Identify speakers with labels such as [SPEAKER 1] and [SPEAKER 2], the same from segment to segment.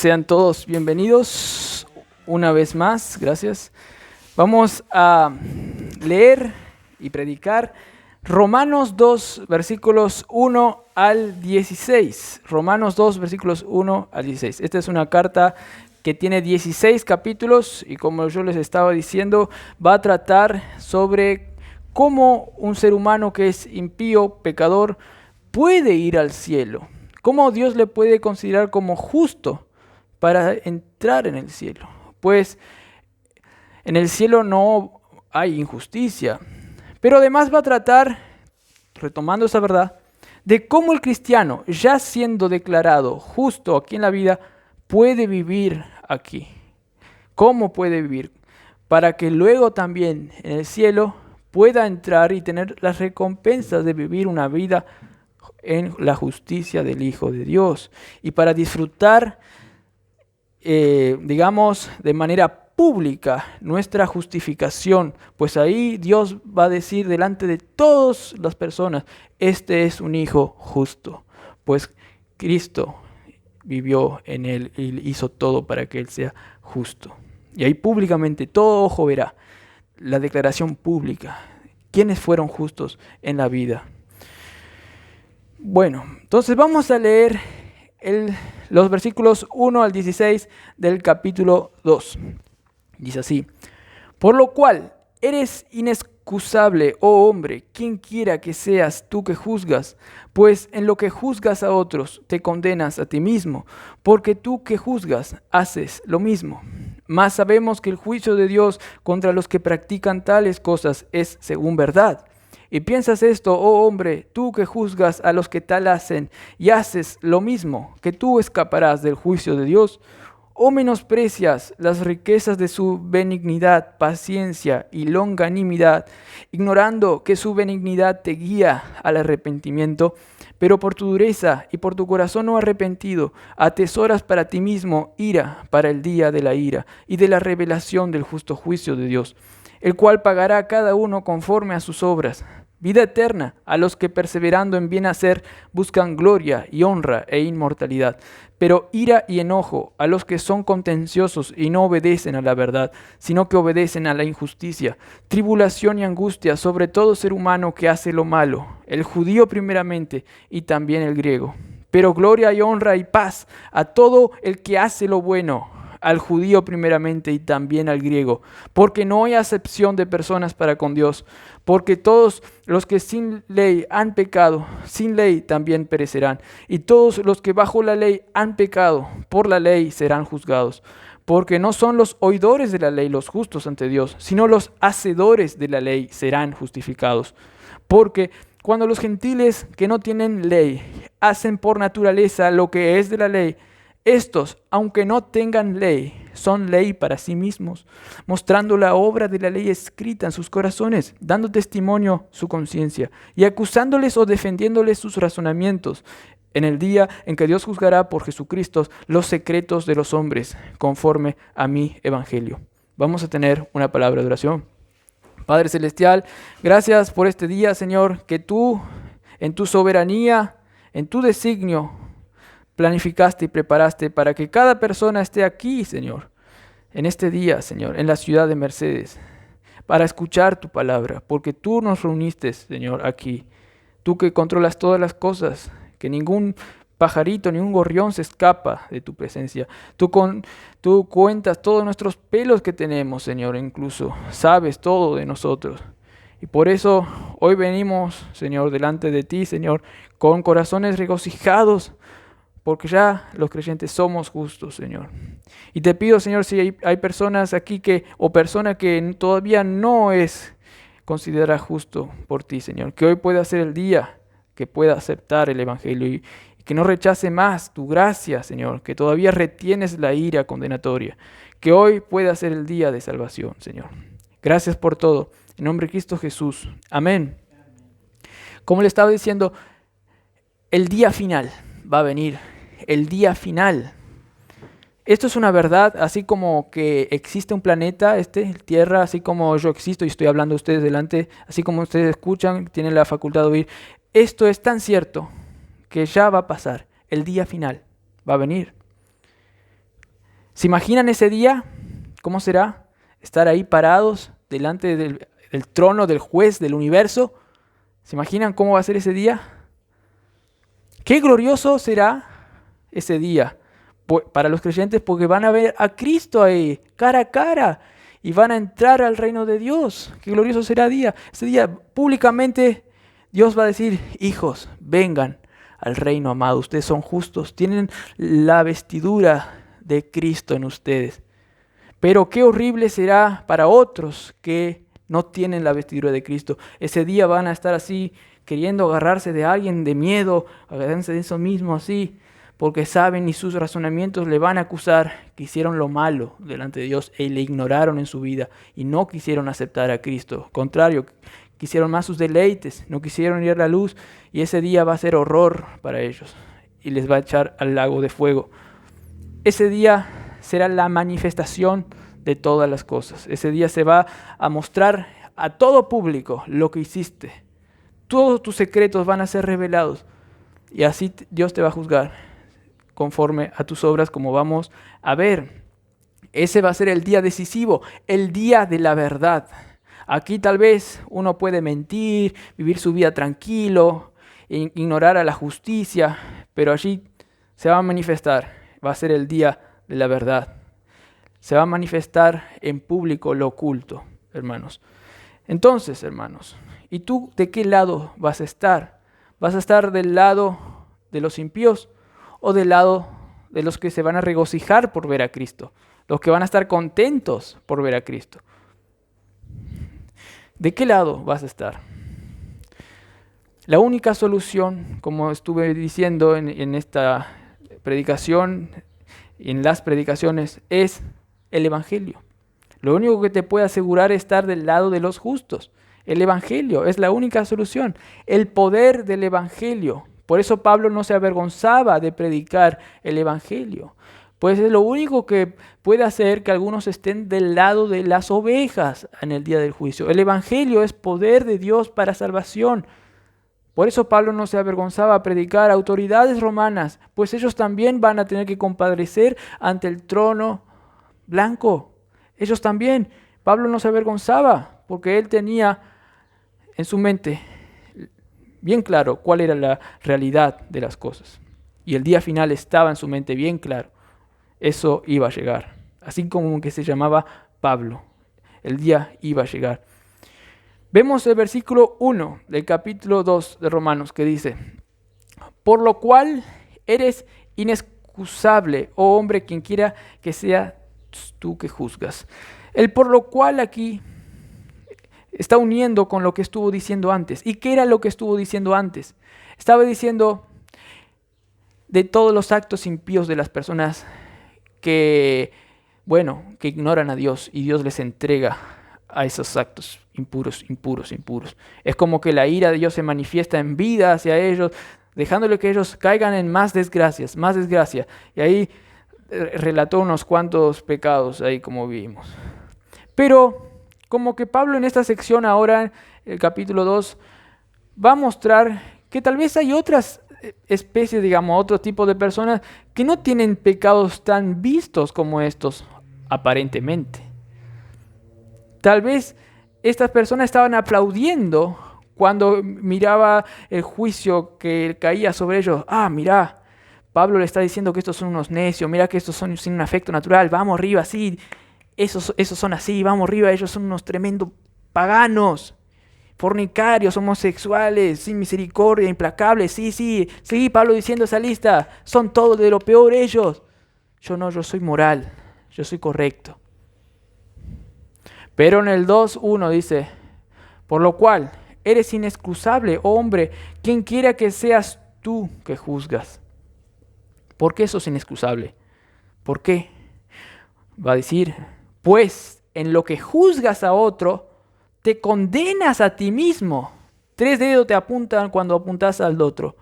[SPEAKER 1] Sean todos bienvenidos una vez más, gracias. Vamos a leer y predicar Romanos 2, versículos 1 al 16. Romanos 2, versículos 1 al 16. Esta es una carta que tiene 16 capítulos y como yo les estaba diciendo, va a tratar sobre cómo un ser humano que es impío, pecador, puede ir al cielo. Cómo Dios le puede considerar como justo para entrar en el cielo. Pues en el cielo no hay injusticia. Pero además va a tratar, retomando esa verdad, de cómo el cristiano, ya siendo declarado justo aquí en la vida, puede vivir aquí. ¿Cómo puede vivir? Para que luego también en el cielo pueda entrar y tener las recompensas de vivir una vida en la justicia del Hijo de Dios. Y para disfrutar, digamos, de manera pública nuestra justificación, pues ahí Dios va a decir delante de todas las personas, este es un hijo justo, pues Cristo vivió en él y hizo todo para que él sea justo. Y ahí públicamente todo ojo verá la declaración pública, quiénes fueron justos en la vida. Bueno, entonces vamos a leer los versículos 1 al 16 del capítulo 2. Dice así: por lo cual eres inexcusable, oh hombre, quien quiera que seas tú que juzgas, pues en lo que juzgas a otros te condenas a ti mismo, porque tú que juzgas haces lo mismo. Mas sabemos que el juicio de Dios contra los que practican tales cosas es según verdad. Y piensas esto, oh hombre, tú que juzgas a los que tal hacen y haces lo mismo, que tú escaparás del juicio de Dios, o menosprecias las riquezas de su benignidad, paciencia y longanimidad, ignorando que su benignidad te guía al arrepentimiento, pero por tu dureza y por tu corazón no arrepentido, atesoras para ti mismo ira para el día de la ira y de la revelación del justo juicio de Dios, el cual pagará a cada uno conforme a sus obras. Vida eterna a los que perseverando en bien hacer buscan gloria y honra e inmortalidad, pero ira y enojo a los que son contenciosos y no obedecen a la verdad, sino que obedecen a la injusticia, tribulación y angustia sobre todo ser humano que hace lo malo, el judío primeramente y también el griego. Pero gloria y honra y paz a todo el que hace lo bueno, al judío primeramente y también al griego, porque no hay acepción de personas para con Dios, porque todos los que sin ley han pecado, sin ley también perecerán, y todos los que bajo la ley han pecado, por la ley serán juzgados, porque no son los oidores de la ley los justos ante Dios, sino los hacedores de la ley serán justificados, porque cuando los gentiles que no tienen ley hacen por naturaleza lo que es de la ley, estos, aunque no tengan ley, son ley para sí mismos, mostrando la obra de la ley escrita en sus corazones, dando testimonio su conciencia y acusándoles o defendiéndoles sus razonamientos, en el día en que Dios juzgará por Jesucristo los secretos de los hombres, conforme a mi evangelio. Vamos a tener una palabra de oración. Padre Celestial, gracias por este día, Señor, que tú, en tu soberanía, en tu designio, planificaste y preparaste para que cada persona esté aquí, Señor, en este día, Señor, en la ciudad de Mercedes, para escuchar tu palabra, porque tú nos reuniste, Señor, aquí. Tú que controlas todas las cosas, que ningún pajarito, ningún gorrión se escapa de tu presencia. Tú cuentas todos nuestros pelos que tenemos, Señor, incluso sabes todo de nosotros. Y por eso hoy venimos, Señor, delante de ti, Señor, con corazones regocijados, porque ya los creyentes somos justos, Señor. Y te pido, Señor, si hay personas aquí o persona que todavía no es considerada justo por ti, Señor, que hoy pueda ser el día que pueda aceptar el Evangelio y que no rechace más tu gracia, Señor, que todavía retienes la ira condenatoria, que hoy pueda ser el día de salvación, Señor. Gracias por todo. En nombre de Cristo Jesús. Amén. Como le estaba diciendo, el día final va a venir. El día final. Esto es una verdad, así como que existe un planeta, Tierra, así como yo existo y estoy hablando a ustedes delante, así como ustedes escuchan, tienen la facultad de oír. Esto es tan cierto que ya va a pasar. El día final va a venir. ¿Se imaginan ese día? ¿Cómo será? Estar ahí parados delante del trono del juez del universo. ¿Se imaginan cómo va a ser ese día? Qué glorioso será ese día para los creyentes, porque van a ver a Cristo ahí, cara a cara, y van a entrar al reino de Dios. Qué glorioso será ese día. Públicamente Dios va a decir: hijos, vengan al reino amado. Ustedes son justos, tienen la vestidura de Cristo en ustedes. Pero qué horrible será para otros que no tienen la vestidura de Cristo. Ese día van a estar así, queriendo agarrarse de alguien de miedo, agarrarse de eso mismo así, porque saben y sus razonamientos le van a acusar que hicieron lo malo delante de Dios y le ignoraron en su vida y no quisieron aceptar a Cristo. Al contrario, quisieron más sus deleites, no quisieron ir a la luz, y ese día va a ser horror para ellos y les va a echar al lago de fuego. Ese día será la manifestación de todas las cosas. Ese día se va a mostrar a todo público lo que hiciste. Todos tus secretos van a ser revelados y así Dios te va a juzgar conforme a tus obras, como vamos a ver. Ese va a ser el día decisivo, el día de la verdad. Aquí tal vez uno puede mentir, vivir su vida tranquilo, ignorar a la justicia, pero allí se va a manifestar. Va a ser el día de la verdad. Se va a manifestar en público lo oculto, hermanos. Entonces, hermanos, ¿y tú de qué lado vas a estar? ¿Vas a estar del lado de los impíos o del lado de los que se van a regocijar por ver a Cristo? Los que van a estar contentos por ver a Cristo. ¿De qué lado vas a estar? La única solución, como estuve diciendo en esta predicación, en las predicaciones, es el Evangelio. Lo único que te puede asegurar es estar del lado de los justos. El Evangelio es la única solución, el poder del Evangelio. Por eso Pablo no se avergonzaba de predicar el Evangelio, pues es lo único que puede hacer que algunos estén del lado de las ovejas en el día del juicio. El Evangelio es poder de Dios para salvación. Por eso Pablo no se avergonzaba a predicar a autoridades romanas, pues ellos también van a tener que compadecer ante el trono blanco. Ellos también. Pablo no se avergonzaba porque él tenía en su mente bien claro cuál era la realidad de las cosas. Y el día final estaba en su mente bien claro. Eso iba a llegar. Así como que se llamaba Pablo. El día iba a llegar. Vemos el versículo 1 del capítulo 2 de Romanos que dice: por lo cual eres inexcusable, oh hombre, quien quiera que sea tú que juzgas. El por lo cual aquí está uniendo con lo que estuvo diciendo antes. ¿Y qué era lo que estuvo diciendo antes? Estaba diciendo de todos los actos impíos de las personas que ignoran a Dios y Dios les entrega a esos actos impuros. Es como que la ira de Dios se manifiesta en vida hacia ellos, dejándole que ellos caigan en más desgracia. Y ahí relató unos cuantos pecados ahí como vimos. Pero como que Pablo en esta sección ahora, el capítulo 2, va a mostrar que tal vez hay otras especies, otro tipo de personas que no tienen pecados tan vistos como estos, aparentemente. Tal vez estas personas estaban aplaudiendo cuando miraba el juicio que caía sobre ellos. Mira, Pablo le está diciendo que estos son unos necios, mira que estos son sin un afecto natural, vamos arriba, sí, esos son así, vamos arriba, ellos son unos tremendos paganos, fornicarios, homosexuales, sin misericordia, implacables, sí, Pablo diciendo esa lista, son todos de lo peor ellos. Yo no, yo soy moral, yo soy correcto. Pero en el 2:1 dice: por lo cual eres inexcusable, oh hombre, quien quiera que seas tú que juzgas. ¿Por qué sos inexcusable? ¿Por qué? Va a decir: pues en lo que juzgas a otro, te condenas a ti mismo. 3 dedos te apuntan cuando apuntas al otro.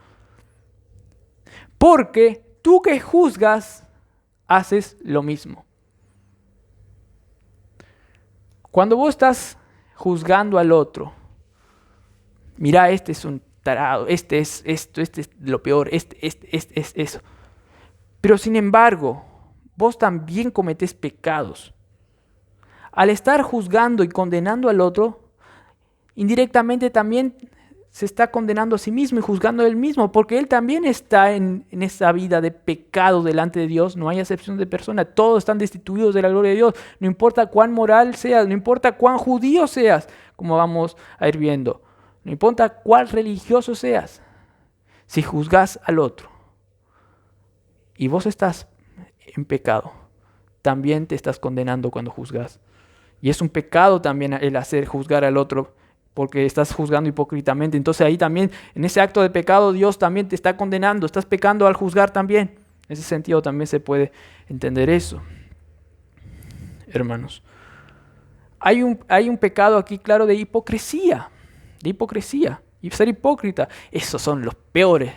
[SPEAKER 1] Porque tú que juzgas, haces lo mismo. Cuando vos estás juzgando al otro, mira, este es un tarado, este es esto, este es lo peor, este es eso. Pero sin embargo, vos también cometés pecados. Al estar juzgando y condenando al otro, indirectamente también se está condenando a sí mismo y juzgando a él mismo, porque él también está en esa vida de pecado delante de Dios. No hay acepción de persona, todos están destituidos de la gloria de Dios. No importa cuán moral seas, no importa cuán judío seas, como vamos a ir viendo. No importa cuán religioso seas, si juzgas al otro y vos estás en pecado, también te estás condenando cuando juzgas. Y es un pecado también el hacer juzgar al otro, porque estás juzgando hipócritamente. Entonces ahí también, en ese acto de pecado, Dios también te está condenando. Estás pecando al juzgar también. En ese sentido también se puede entender eso. Hermanos, hay un pecado aquí claro de hipocresía. Y ser hipócrita, esos son los peores.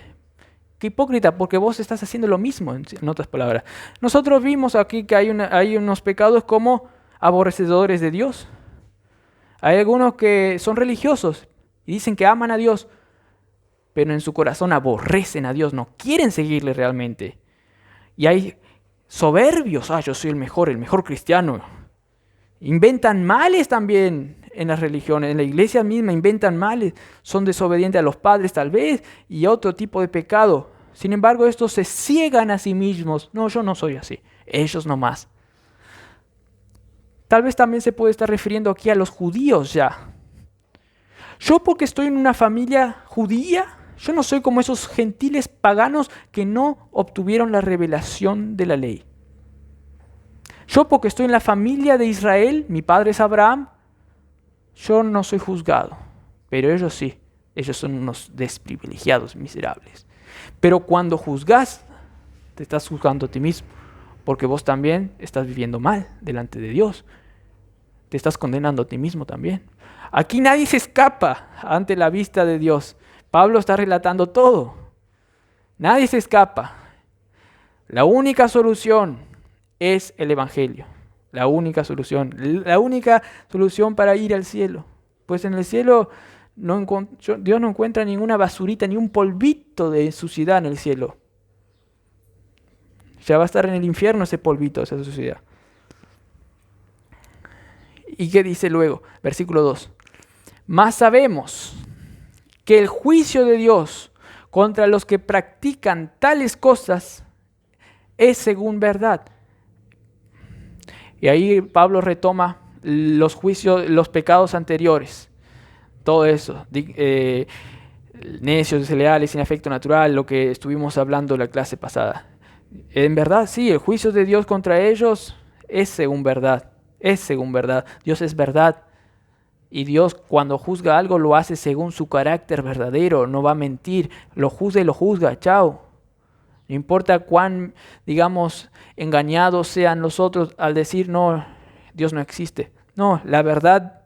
[SPEAKER 1] ¿Qué hipócrita? Porque vos estás haciendo lo mismo, en otras palabras. Nosotros vimos aquí que hay unos pecados como aborrecedores de Dios. Hay algunos que son religiosos y dicen que aman a Dios, pero en su corazón aborrecen a Dios, no quieren seguirle realmente. Y hay soberbios, yo soy el mejor cristiano. Inventan males también en las religiones, en la iglesia misma inventan males, son desobedientes a los padres tal vez y otro tipo de pecado. Sin embargo, estos se ciegan a sí mismos. No, yo no soy así, ellos nomás. Tal vez también se puede estar refiriendo aquí a los judíos ya. Yo porque estoy en una familia judía, yo no soy como esos gentiles paganos que no obtuvieron la revelación de la ley. Yo porque estoy en la familia de Israel, mi padre es Abraham, yo no soy juzgado, pero ellos sí, ellos son unos desprivilegiados, miserables. Pero cuando juzgas, te estás juzgando a ti mismo, porque vos también estás viviendo mal delante de Dios. Te estás condenando a ti mismo también. Aquí nadie se escapa ante la vista de Dios. Pablo está relatando todo. Nadie se escapa. La única solución es el Evangelio. La única solución para ir al cielo. Pues en el cielo Dios no encuentra ninguna basurita, ni un polvito de suciedad en el cielo. Ya va a estar en el infierno ese polvito, esa suciedad. ¿Y qué dice luego? Versículo 2. Mas sabemos que el juicio de Dios contra los que practican tales cosas es según verdad. Y ahí Pablo retoma los juicios, los pecados anteriores. Todo eso. Necios, desleales, sin afecto natural, lo que estuvimos hablando en la clase pasada. En verdad, sí, el juicio de Dios contra ellos es según verdad. Es según verdad. Dios es verdad. Y Dios cuando juzga algo lo hace según su carácter verdadero. No va a mentir. Lo juzga y lo juzga. Chao. No importa cuán, engañados sean nosotros al decir, no, Dios no existe. No, la verdad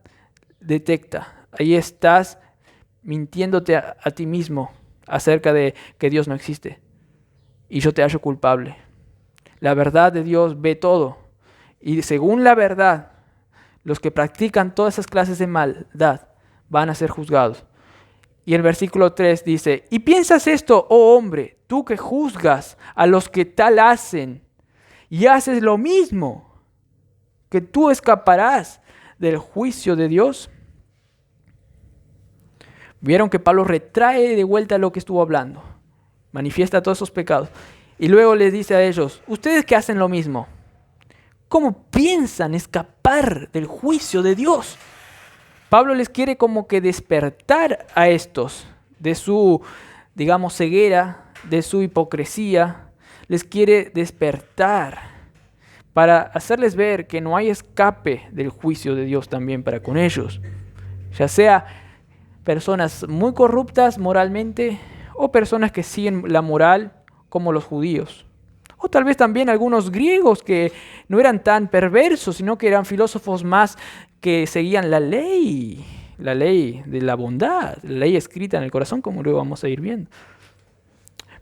[SPEAKER 1] detecta. Ahí estás mintiéndote a ti mismo acerca de que Dios no existe. Y yo te hallo culpable. La verdad de Dios ve todo. Y según la verdad, los que practican todas esas clases de maldad van a ser juzgados. Y el versículo 3 dice, ¿y piensas esto, oh hombre, tú que juzgas a los que tal hacen y haces lo mismo, que tú escaparás del juicio de Dios? Vieron que Pablo retrae de vuelta lo que estuvo hablando, manifiesta todos esos pecados. Y luego les dice a ellos, ustedes que hacen lo mismo, ¿cómo piensan escapar del juicio de Dios? Pablo les quiere como que despertar a estos de su, ceguera, de su hipocresía. Les quiere despertar para hacerles ver que no hay escape del juicio de Dios también para con ellos. Ya sea personas muy corruptas moralmente o personas que siguen la moral como los judíos. O tal vez también algunos griegos que no eran tan perversos, sino que eran filósofos más que seguían la ley de la bondad, la ley escrita en el corazón, como luego vamos a ir viendo.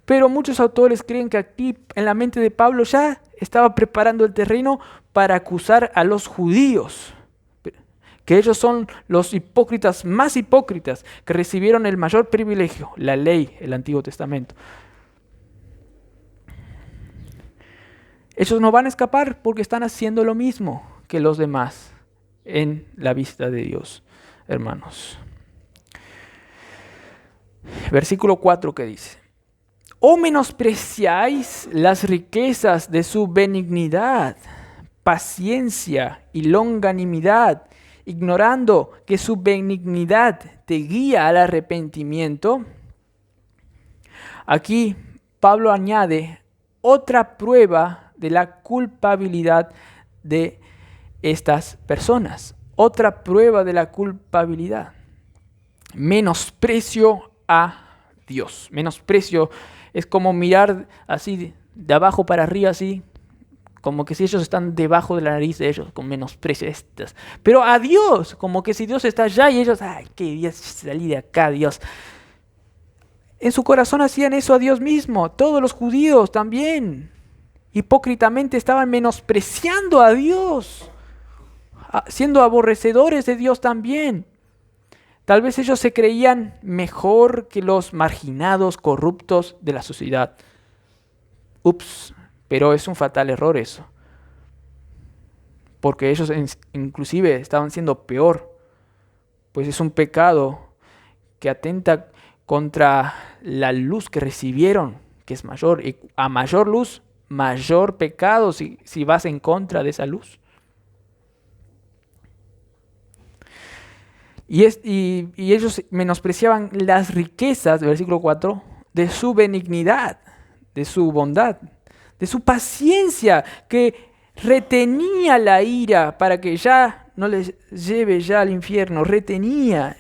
[SPEAKER 1] Pero muchos autores creen que aquí en la mente de Pablo ya estaba preparando el terreno para acusar a los judíos, que ellos son los hipócritas más hipócritas, que recibieron el mayor privilegio, la ley, el Antiguo Testamento. Ellos no van a escapar porque están haciendo lo mismo que los demás en la vista de Dios, hermanos. Versículo 4 que dice: ¿O menospreciáis las riquezas de su benignidad, paciencia y longanimidad, ignorando que su benignidad te guía al arrepentimiento? Aquí Pablo añade otra prueba de la culpabilidad de estas personas. Otra prueba de la culpabilidad. Menosprecio a Dios. Menosprecio es como mirar así de abajo para arriba, así como que si ellos están debajo de la nariz de ellos, con menosprecio estas. Pero a Dios, como que si Dios está allá y ellos, ay, qué Dios, salí de acá, Dios. En su corazón hacían eso a Dios mismo. Todos los judíos también hipócritamente estaban menospreciando a Dios, siendo aborrecedores de Dios también. Tal vez ellos se creían mejor que los marginados, corruptos de la sociedad. Ups, pero es un fatal error eso. Porque ellos inclusive estaban siendo peor. Pues es un pecado que atenta contra la luz que recibieron, que es mayor. Y a mayor luz, mayor pecado si vas en contra de esa luz. Y ellos menospreciaban las riquezas, versículo 4, de su benignidad, de su bondad, de su paciencia, que retenía la ira para que ya no les lleve ya al infierno, retenía.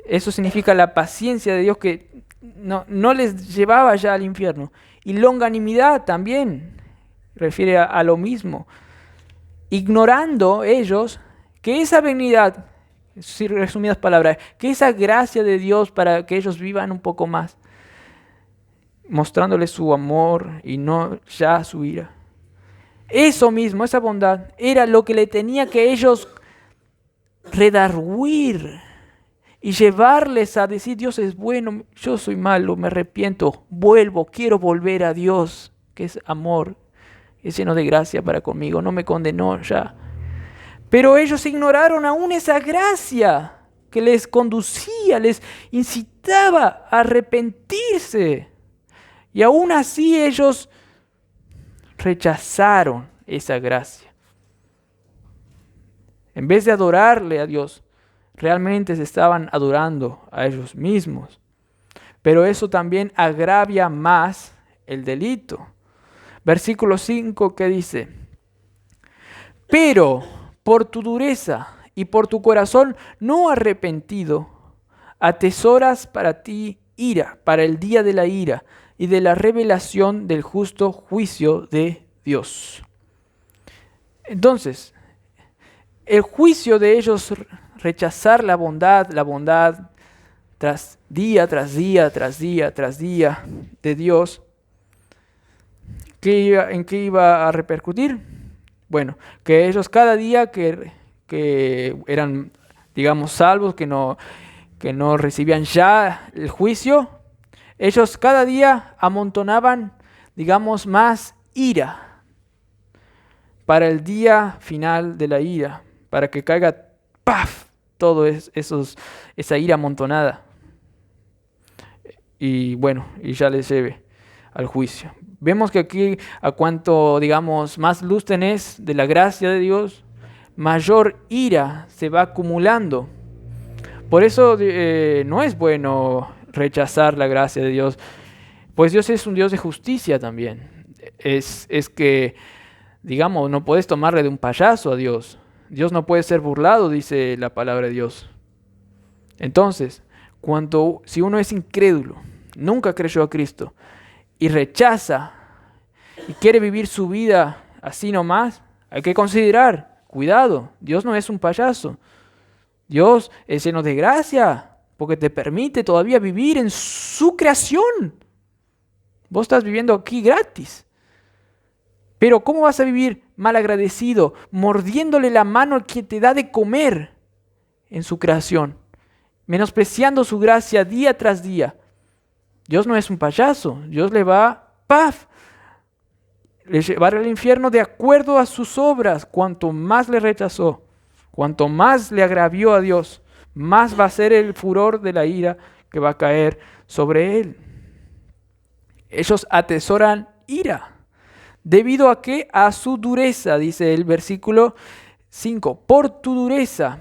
[SPEAKER 1] Eso significa la paciencia de Dios que no les llevaba ya al infierno. Y longanimidad también refiere a lo mismo. Ignorando ellos que esa benignidad, resumidas palabras, que esa gracia de Dios para que ellos vivan un poco más, mostrándoles su amor y no ya su ira. Eso mismo, esa bondad, era lo que le tenía que ellos redarguir y llevarles a decir: Dios es bueno, yo soy malo, me arrepiento, vuelvo, quiero volver a Dios, que es amor, es lleno de gracia para conmigo, no me condenó ya. Pero ellos ignoraron aún esa gracia que les conducía, les incitaba a arrepentirse. Y aún así ellos rechazaron esa gracia. En vez de adorarle a Dios, realmente se estaban adorando a ellos mismos. Pero eso también agravia más el delito. Versículo 5 que dice: pero por tu dureza y por tu corazón no arrepentido, atesoras para ti ira, para el día de la ira y de la revelación del justo juicio de Dios. Entonces, el juicio de ellos rechazar la bondad tras día, tras día, tras día, tras día de Dios, ¿en qué iba a repercutir? Bueno, que ellos cada día que eran, digamos, salvos, que no recibían ya el juicio, ellos cada día amontonaban, digamos, más ira para el día final de la ira, para que caiga, ¡paf!, todo esa ira amontonada. Y bueno, y ya les lleve al juicio. Vemos que aquí, a cuanto, digamos, más luz tenés de la gracia de Dios, mayor ira se va acumulando. Por eso no es bueno rechazar la gracia de Dios, pues Dios es un Dios de justicia también. Es que, digamos, no puedes tomarle de un payaso a Dios. Dios no puede ser burlado, dice la palabra de Dios. Entonces, si uno es incrédulo, nunca creyó a Cristo, y rechaza y quiere vivir su vida así nomás, hay que considerar, cuidado, Dios no es un payaso. Dios es lleno de gracia, porque te permite todavía vivir en su creación. Vos estás viviendo aquí gratis. Pero ¿cómo vas a vivir malagradecido, mordiéndole la mano al que te da de comer en su creación, menospreciando su gracia día tras día? Dios no es un payaso. Dios le va, ¡paf!, le llevará al infierno de acuerdo a sus obras. Cuanto más le rechazó, cuanto más le agravió a Dios, más va a ser el furor de la ira que va a caer sobre él. Ellos atesoran ira. ¿Debido a qué? A su dureza, dice el versículo 5. Por tu dureza.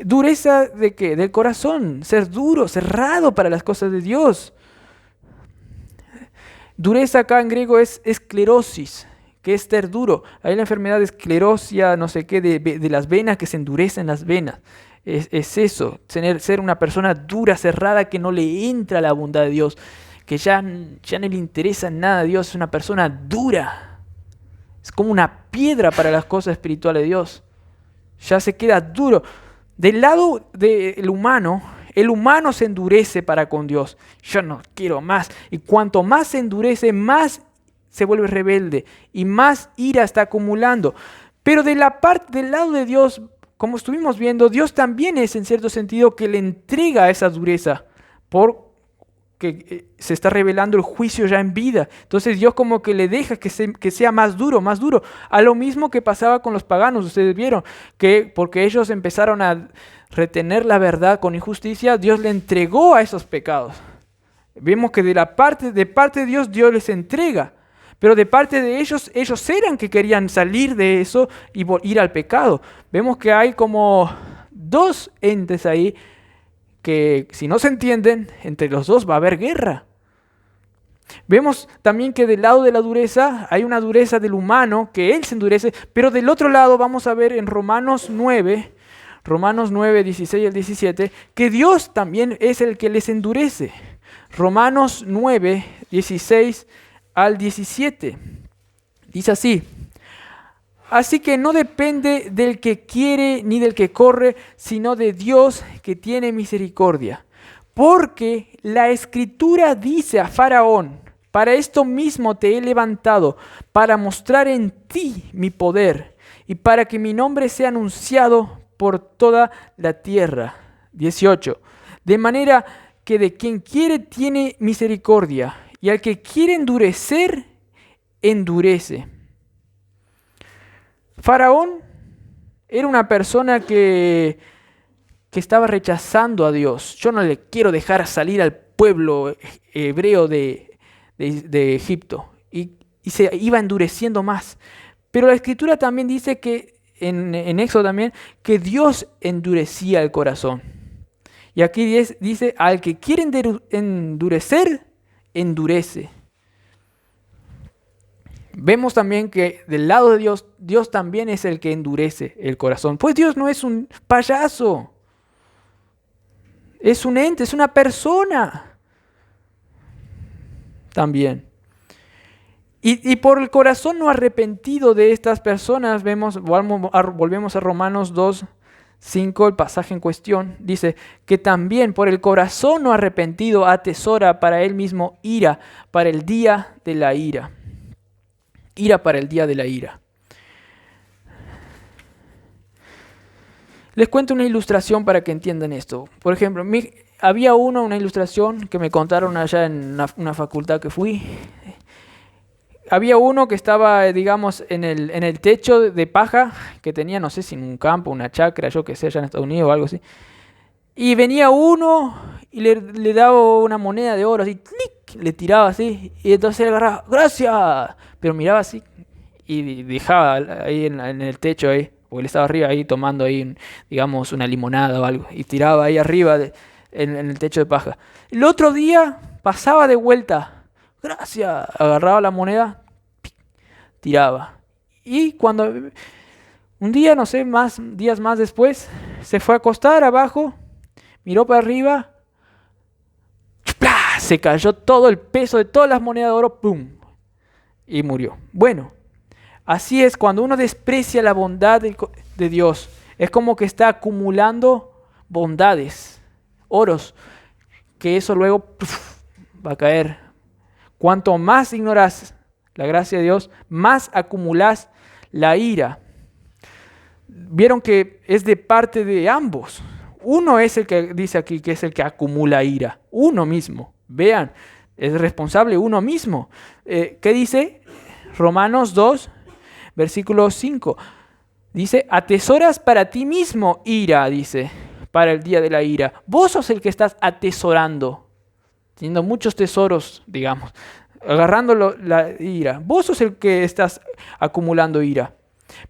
[SPEAKER 1] ¿Dureza de qué? Del corazón. Ser duro, cerrado para las cosas de Dios. Dureza acá en griego es esclerosis, que es ser duro. Hay la enfermedad de esclerosia, no sé qué, de las venas, que se endurecen las venas. Es eso, ser una persona dura, cerrada, que no le entra la bondad de Dios, que ya no le interesa nada a Dios. Es una persona dura. Es como una piedra para las cosas espirituales de Dios. Ya se queda duro. Del lado del humano, el humano se endurece para con Dios. Yo no quiero más. Y cuanto más se endurece, más se vuelve rebelde y más ira está acumulando. Pero del lado de Dios, como estuvimos viendo, Dios también es en cierto sentido que le entrega esa dureza porque se está revelando el juicio ya en vida. Entonces Dios como que le deja que sea más duro, más duro. A lo mismo que pasaba con los paganos. Ustedes vieron que porque ellos empezaron a retener la verdad con injusticia, Dios le entregó a esos pecados. Vemos que de parte de Dios, Dios les entrega. Pero de parte de ellos eran que querían salir de eso y ir al pecado. Vemos que hay como dos entes ahí que si no se entienden, entre los dos va a haber guerra. Vemos también que del lado de la dureza hay una dureza del humano, que él se endurece, pero del otro lado vamos a ver en Romanos 9, 16 al 17, que Dios también es el que les endurece. Romanos 9, 16 al 17. Dice así: así que no depende del que quiere ni del que corre, sino de Dios que tiene misericordia. Porque la Escritura dice a Faraón: para esto mismo te he levantado, para mostrar en ti mi poder, y para que mi nombre sea anunciado por toda la tierra. 18. De manera que de quien quiere tiene misericordia, y al que quiere endurecer, endurece. Faraón era una persona que estaba rechazando a Dios. Yo no le quiero dejar salir al pueblo hebreo de Egipto. Y se iba endureciendo más. Pero la Escritura también dice que, en Éxodo también, que Dios endurecía el corazón. Y aquí dice, al que quiere endurecer, endurece. Vemos también que del lado de Dios, Dios también es el que endurece el corazón. Pues Dios no es un payaso. Es un ente, es una persona. También. Y por el corazón no arrepentido de estas personas, volvemos a Romanos 2, 5, el pasaje en cuestión, dice que también por el corazón no arrepentido atesora para él mismo ira para el día de la ira. Ira para el día de la ira. Les cuento una ilustración para que entiendan esto. Por ejemplo, había una ilustración que me contaron allá en una facultad que fui. Había uno que estaba, digamos, en el techo de paja, que tenía, no sé si un campo, una chacra, yo que sé, allá en Estados Unidos o algo así. Y venía uno y le daba una moneda de oro, así, ¡clic! Le tiraba así, y entonces él agarraba, ¡gracias! Pero miraba así y dejaba ahí en el techo, ahí, porque él estaba arriba ahí tomando ahí, digamos, una limonada o algo, y tiraba ahí arriba en el techo de paja. El otro día pasaba de vuelta, ¡gracias! Agarraba la moneda, tiraba. Y cuando un día, no sé, días más después, se fue a acostar abajo, miró para arriba, ¡plá! Se cayó todo el peso de todas las monedas de oro, ¡pum! Y murió. Bueno, así es cuando uno desprecia la bondad de Dios. Es como que está acumulando bondades, oros, que eso luego va a caer. Cuanto más ignoras la gracia de Dios, más acumulás la ira. Vieron que es de parte de ambos. Uno es el que dice aquí que es el que acumula ira. Uno mismo. Vean, es responsable uno mismo. ¿Qué dice? Romanos 2, versículo 5. Dice, atesoras para ti mismo ira, dice, para el día de la ira. Vos sos el que estás atesorando, teniendo muchos tesoros, digamos, agarrando la ira. Vos sos el que estás acumulando ira.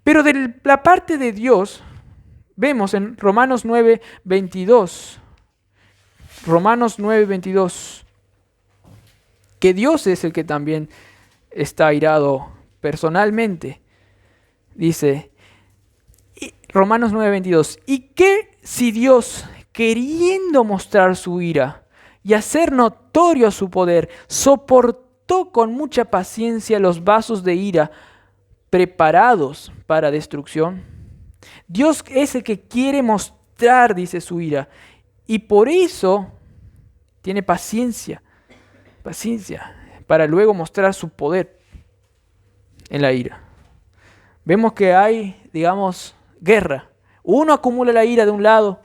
[SPEAKER 1] Pero de la parte de Dios, vemos en Romanos 9, 22, Romanos 9, 22, que Dios es el que también está airado personalmente. Dice, Romanos 9, 22, ¿y qué si Dios, queriendo mostrar su ira y hacer notorio su poder, soportó con mucha paciencia los vasos de ira preparados para destrucción? Dios es el que quiere mostrar, dice, su ira, y por eso tiene paciencia para luego mostrar su poder en la ira. Vemos que hay, digamos, guerra. Uno acumula la ira de un lado,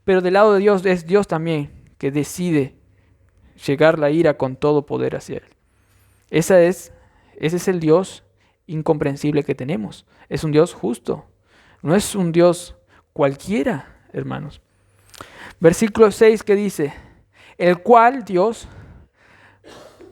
[SPEAKER 1] pero del lado de Dios es Dios también que decide llegar la ira con todo poder hacia Él. Ese es el Dios incomprensible que tenemos. Es un Dios justo. No es un Dios cualquiera, hermanos. Versículo 6 que dice, el cual Dios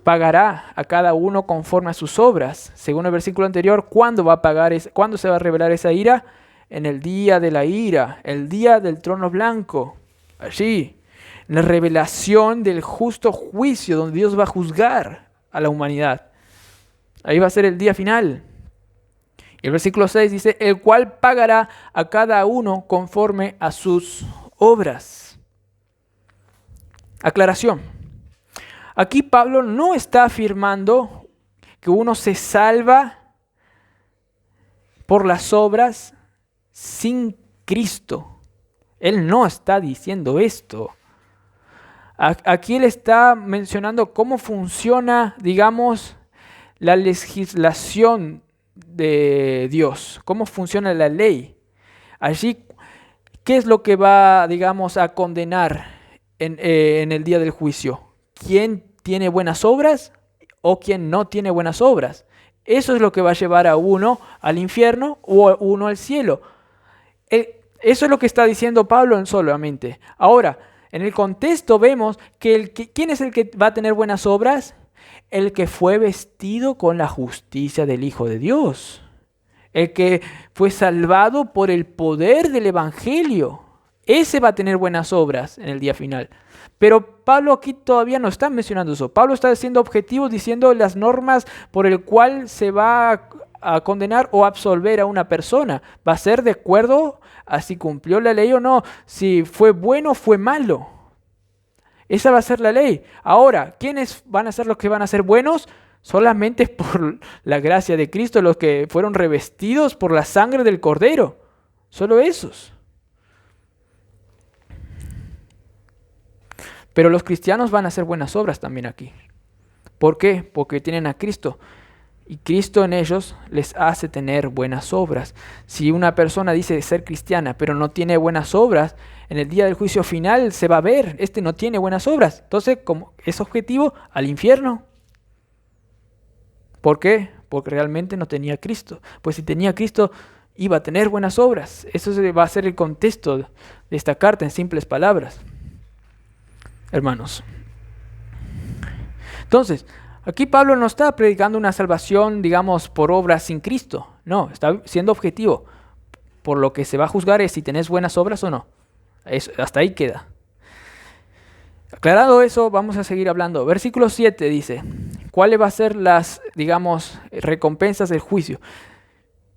[SPEAKER 1] pagará a cada uno conforme a sus obras. Según el versículo anterior, ¿cuándo va a pagar? ¿Cuándo se va a revelar esa ira? En el día de la ira, el día del trono blanco. Allí, en la revelación del justo juicio, donde Dios va a juzgar a la humanidad. Ahí va a ser el día final. Y el versículo 6 dice, el cual pagará a cada uno conforme a sus obras. Aclaración. Aquí Pablo no está afirmando que uno se salva por las obras sin Cristo. Él no está diciendo esto. Aquí él está mencionando cómo funciona, digamos, la legislación de Dios, cómo funciona la ley. Allí, ¿qué es lo que va, digamos, a condenar en el día del juicio? ¿Quién tiene buenas obras o quién no tiene buenas obras? Eso es lo que va a llevar a uno al infierno o a uno al cielo. Eso es lo que está diciendo Pablo solamente. Ahora, en el contexto vemos que ¿quién es el que va a tener buenas obras? El que fue vestido con la justicia del Hijo de Dios. El que fue salvado por el poder del Evangelio. Ese va a tener buenas obras en el día final. Pero Pablo aquí todavía no está mencionando eso. Pablo está siendo objetivo diciendo las normas por el cual se va a condenar o absolver a una persona. Va a ser de acuerdo a si cumplió la ley o no, si fue bueno o fue malo. Esa va a ser la ley. Ahora, ¿quiénes van a ser los que van a ser buenos? Solamente por la gracia de Cristo, los que fueron revestidos por la sangre del Cordero. Solo esos. Pero los cristianos van a hacer buenas obras también aquí. ¿Por qué? Porque tienen a Cristo. Y Cristo en ellos les hace tener buenas obras. Si una persona dice ser cristiana, pero no tiene buenas obras, en el día del juicio final se va a ver, este no tiene buenas obras. Entonces, como es objetivo, al infierno. ¿Por qué? Porque realmente no tenía Cristo. Pues si tenía Cristo, iba a tener buenas obras. Eso va a ser el contexto de esta carta en simples palabras. Hermanos. Entonces, aquí Pablo no está predicando una salvación, digamos, por obras sin Cristo. No, está siendo objetivo. Por lo que se va a juzgar es si tenés buenas obras o no. Hasta ahí queda. Aclarado eso, vamos a seguir hablando. Versículo 7 dice, ¿cuáles van a ser las, digamos, recompensas del juicio?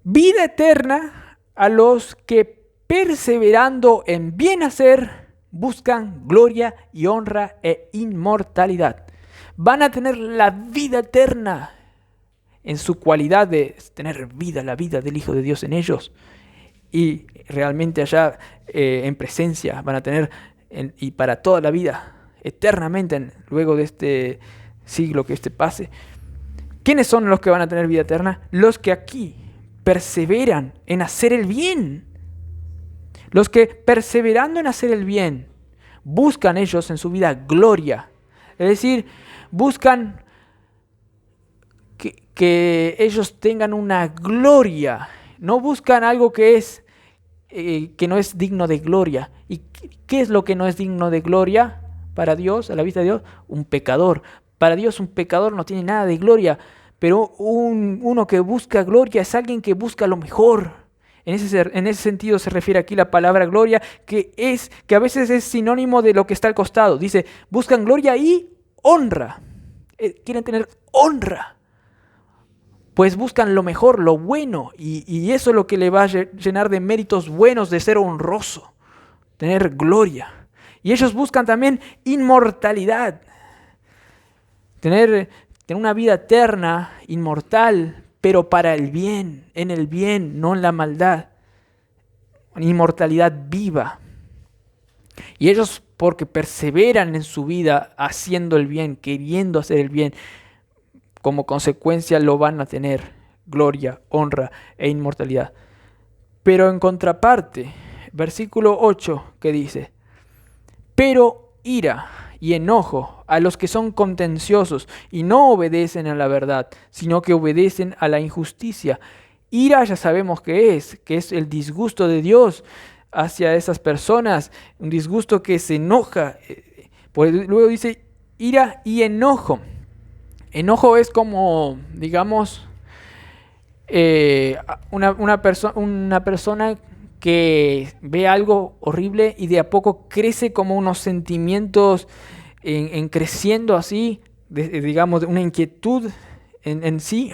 [SPEAKER 1] Vida eterna a los que perseverando en bien hacer buscan gloria y honra e inmortalidad. Van a tener la vida eterna en su cualidad de tener vida, la vida del Hijo de Dios en ellos. Y realmente allá en presencia van a tener, y para toda la vida, eternamente, luego de este siglo que pase. ¿Quiénes son los que van a tener vida eterna? Los que aquí perseveran en hacer el bien. Los que perseverando en hacer el bien, buscan ellos en su vida gloria. Es decir, buscan que ellos tengan una gloria. No buscan algo que no es digno de gloria. ¿Y qué es lo que no es digno de gloria para Dios, a la vista de Dios? Un pecador. Para Dios un pecador no tiene nada de gloria, pero uno que busca gloria es alguien que busca lo mejor. En ese sentido se refiere aquí la palabra gloria, que a veces es sinónimo de lo que está al costado. Dice, buscan gloria y honra. Quieren tener honra. Pues buscan lo mejor, lo bueno, y eso es lo que le va a llenar de méritos buenos, de ser honroso, tener gloria. Y ellos buscan también inmortalidad, tener una vida eterna, inmortal, pero para el bien, en el bien, no en la maldad. Una inmortalidad viva. Y ellos, porque perseveran en su vida haciendo el bien, queriendo hacer el bien, como consecuencia lo van a tener, gloria, honra e inmortalidad. Pero en contraparte, versículo 8 que dice, pero ira y enojo a los que son contenciosos y no obedecen a la verdad, sino que obedecen a la injusticia. Ira ya sabemos que es el disgusto de Dios hacia esas personas, un disgusto que se enoja. Pues luego dice ira y enojo. Enojo es como, digamos, una persona que ve algo horrible y de a poco crece como unos sentimientos en creciendo así, digamos, una inquietud en sí,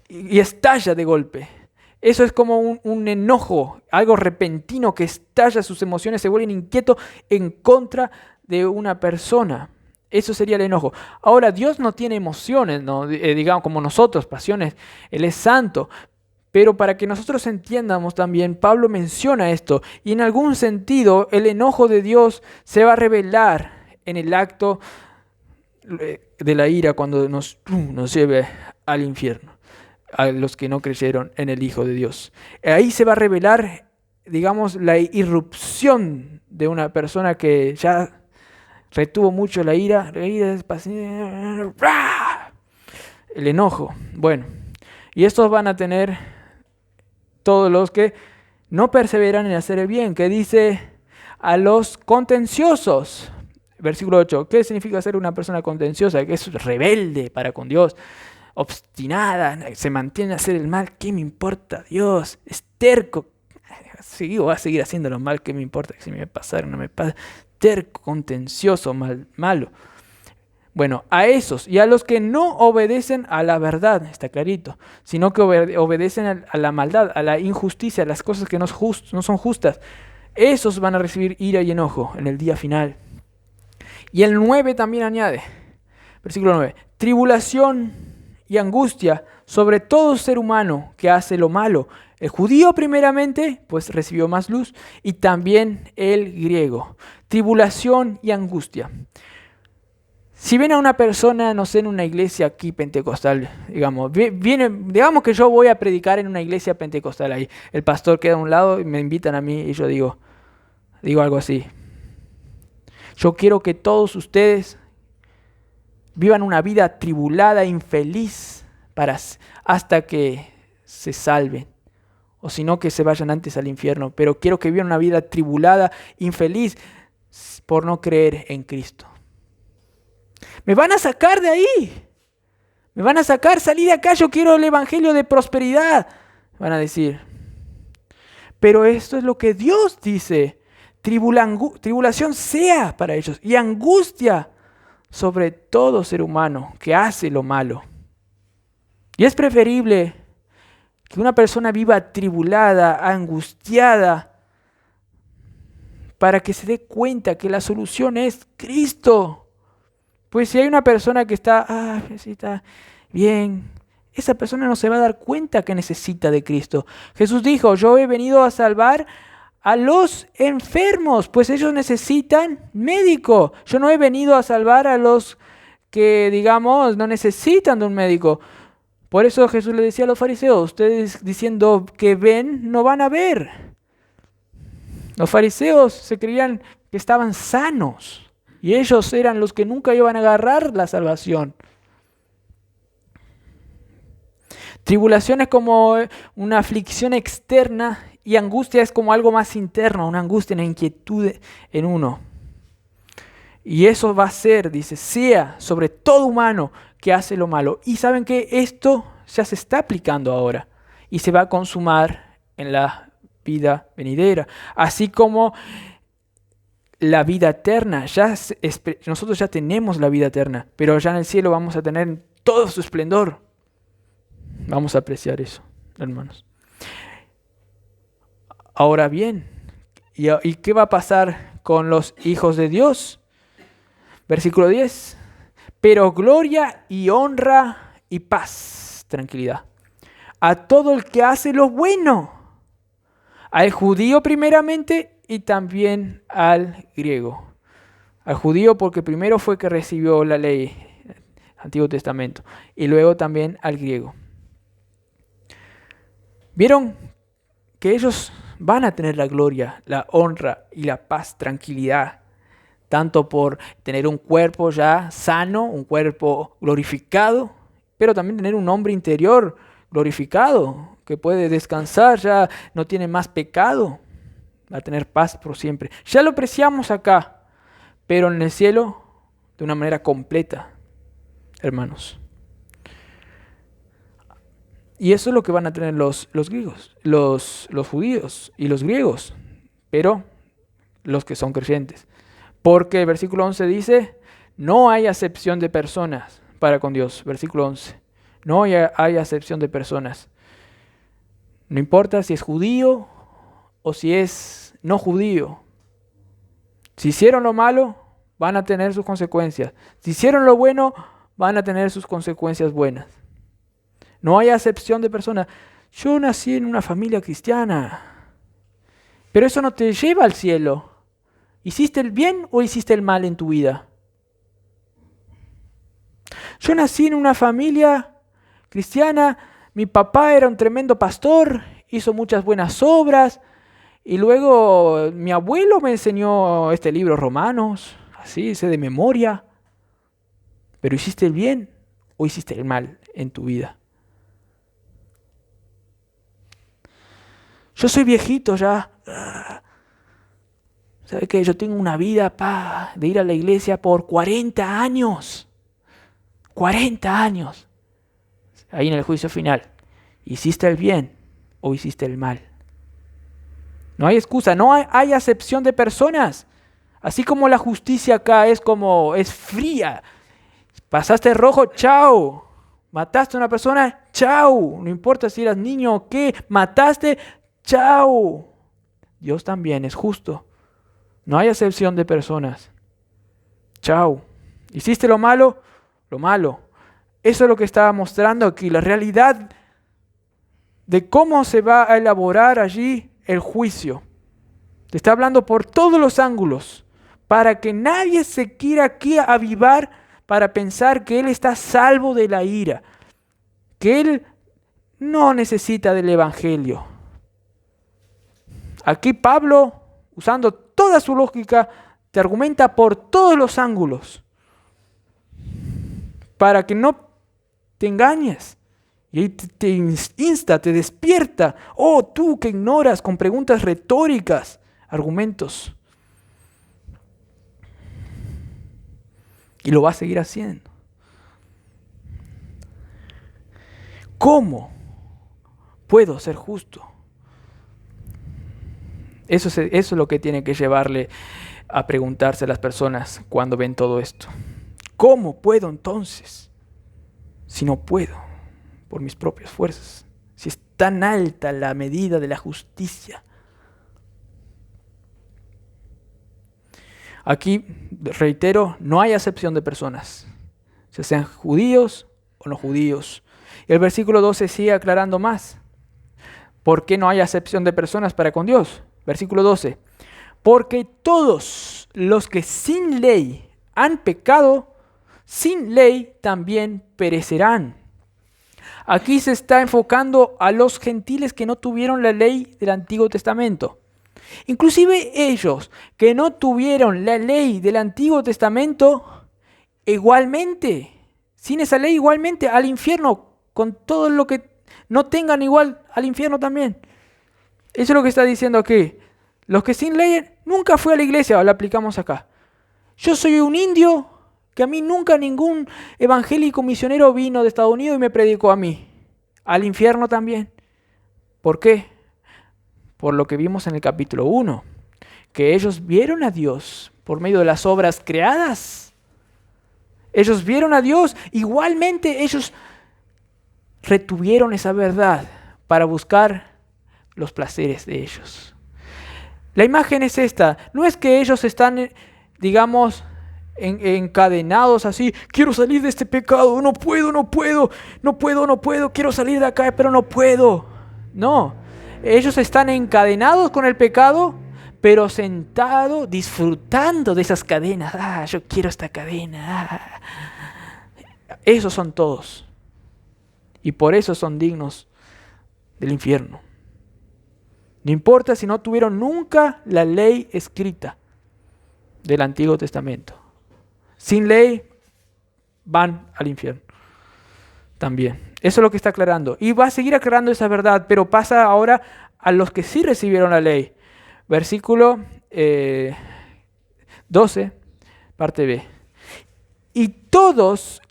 [SPEAKER 1] y estalla de golpe. Eso es como un enojo, algo repentino que estalla, sus emociones se vuelven inquietos en contra de una persona. Eso sería el enojo. Ahora, Dios no tiene emociones, ¿no? Digamos como nosotros, pasiones. Él es santo. Pero para que nosotros entiendamos también, Pablo menciona esto. Y en algún sentido, el enojo de Dios se va a revelar en el acto de la ira cuando nos lleve al infierno, a los que no creyeron en el Hijo de Dios. Ahí se va a revelar, digamos, la irrupción de una persona que ya retuvo mucho la ira es el enojo. Bueno, y estos van a tener todos los que no perseveran en hacer el bien, que dice a los contenciosos. Versículo 8, ¿qué significa ser una persona contenciosa? Que es rebelde para con Dios, obstinada, se mantiene a hacer el mal, ¿qué me importa Dios? Es terco, voy a seguir haciendo lo mal, ¿qué me importa? Si me pasa o no me pasa. Terco, contencioso, malo. Bueno, a esos y a los que no obedecen a la verdad, está clarito, sino que obedecen a la maldad, a la injusticia, a las cosas que no son justas, esos van a recibir ira y enojo en el día final. Y el 9 también añade, versículo 9, tribulación y angustia sobre todo ser humano que hace lo malo. El judío primeramente, pues recibió más luz, y también el griego. Tribulación y angustia. Si ven a una persona, no sé, en una iglesia aquí pentecostal, digamos que yo voy a predicar en una iglesia pentecostal ahí. El pastor queda a un lado y me invitan a mí y yo digo algo así. Yo quiero que todos ustedes vivan una vida tribulada, infeliz, hasta que se salven. O si no, que se vayan antes al infierno. Pero quiero que vivan una vida tribulada, infeliz, por no creer en Cristo. Me van a sacar de ahí. Me van a sacar, salí de acá, yo quiero el evangelio de prosperidad. Van a decir. Pero esto es lo que Dios dice. Tribulación sea para ellos y angustia sobre todo ser humano que hace lo malo. Y es preferible que una persona viva atribulada, angustiada, para que se dé cuenta que la solución es Cristo. Pues si hay una persona que está bien, esa persona no se va a dar cuenta que necesita de Cristo. Jesús dijo, yo he venido a salvar a los enfermos, pues ellos necesitan médico. Yo no he venido a salvar a los que, digamos, no necesitan de un médico. Por eso Jesús le decía a los fariseos, ustedes diciendo que ven, no van a ver. Los fariseos se creían que estaban sanos y ellos eran los que nunca iban a agarrar la salvación. Tribulación es como una aflicción externa y angustia es como algo más interno, una angustia, una inquietud en uno. Y eso va a ser, dice, sea sobre todo humano que hace lo malo. Y saben que esto ya se está aplicando ahora y se va a consumar en la vida venidera. Así como la vida eterna, nosotros ya tenemos la vida eterna, pero ya en el cielo vamos a tener todo su esplendor. Vamos a apreciar eso, hermanos. Ahora bien, ¿y qué va a pasar con los hijos de Dios? Versículo 10. Pero gloria y honra y paz, tranquilidad, a todo el que hace lo bueno, al judío primeramente y también al griego. Al judío porque primero fue que recibió la ley, Antiguo Testamento, y luego también al griego. ¿Vieron que ellos van a tener la gloria, la honra y la paz, tranquilidad? Tanto por tener un cuerpo ya sano, un cuerpo glorificado, pero también tener un hombre interior glorificado, que puede descansar, ya no tiene más pecado, va a tener paz por siempre. Ya lo apreciamos acá, pero en el cielo de una manera completa, hermanos. Y eso es lo que van a tener los griegos, los judíos y los griegos, pero los que son creyentes. Porque el versículo 11 dice, no hay acepción de personas para con Dios. Versículo 11, no hay acepción de personas. No importa si es judío o si es no judío. Si hicieron lo malo, van a tener sus consecuencias. Si hicieron lo bueno, van a tener sus consecuencias buenas. No hay acepción de personas. Yo nací en una familia cristiana, pero eso no te lleva al cielo. ¿Hiciste el bien o hiciste el mal en tu vida? Yo nací en una familia cristiana, mi papá era un tremendo pastor, hizo muchas buenas obras, y luego mi abuelo me enseñó este libro Romanos, así, sé de memoria. ¿Pero hiciste el bien o hiciste el mal en tu vida? Yo soy viejito ya. ¿Sabe qué? Yo tengo una vida de ir a la iglesia por 40 años. 40 años. Ahí en el juicio final. ¿Hiciste el bien o hiciste el mal? No hay excusa, no hay acepción de personas. Así como la justicia acá es fría. Pasaste rojo, chao. Mataste a una persona, chao. No importa si eras niño o qué, mataste, chao. Dios también es justo. No hay acepción de personas. Chao. ¿Hiciste lo malo? Lo malo. Eso es lo que estaba mostrando aquí, la realidad de cómo se va a elaborar allí el juicio. Te está hablando por todos los ángulos, para que nadie se quiera aquí avivar para pensar que él está salvo de la ira, que él no necesita del evangelio. Aquí Pablo, usando toda su lógica, te argumenta por todos los ángulos para que no te engañes. Y ahí te insta, te despierta. Oh, tú que ignoras con preguntas retóricas, argumentos. Y lo va a seguir haciendo. ¿Cómo puedo ser justo? Eso es lo que tiene que llevarle a preguntarse a las personas cuando ven todo esto. ¿Cómo puedo entonces? Si no puedo, por mis propias fuerzas. Si es tan alta la medida de la justicia. Aquí, reitero, no hay acepción de personas, ya sean judíos o no judíos. El versículo 12 sigue aclarando más. ¿Por qué no hay acepción de personas para con Dios? Versículo 12. Porque todos los que sin ley han pecado, sin ley también perecerán. Aquí se está enfocando a los gentiles que no tuvieron la ley del Antiguo Testamento. Inclusive ellos que no tuvieron la ley del Antiguo Testamento, igualmente, sin esa ley igualmente al infierno, con todo lo que no tengan igual al infierno también. Eso es lo que está diciendo aquí. Los que sin ley nunca fue a la iglesia, lo aplicamos acá. Yo soy un indio que a mí nunca ningún evangélico misionero vino de Estados Unidos y me predicó a mí. Al infierno también. ¿Por qué? Por lo que vimos en el capítulo 1. Que ellos vieron a Dios por medio de las obras creadas. Ellos vieron a Dios. Igualmente ellos retuvieron esa verdad para buscar los placeres de ellos. La imagen es esta. No es que ellos están, digamos, encadenados así. Quiero salir de este pecado. No puedo. Quiero salir de acá, pero no puedo. No. Ellos están encadenados con el pecado, pero sentados, disfrutando de esas cadenas. Yo quiero esta cadena. Esos son todos. Y por eso son dignos del infierno. No importa si no tuvieron nunca la ley escrita del Antiguo Testamento. Sin ley van al infierno también. Eso es lo que está aclarando. Y va a seguir aclarando esa verdad, pero pasa ahora a los que sí recibieron la ley. Versículo 12, parte B. Y todos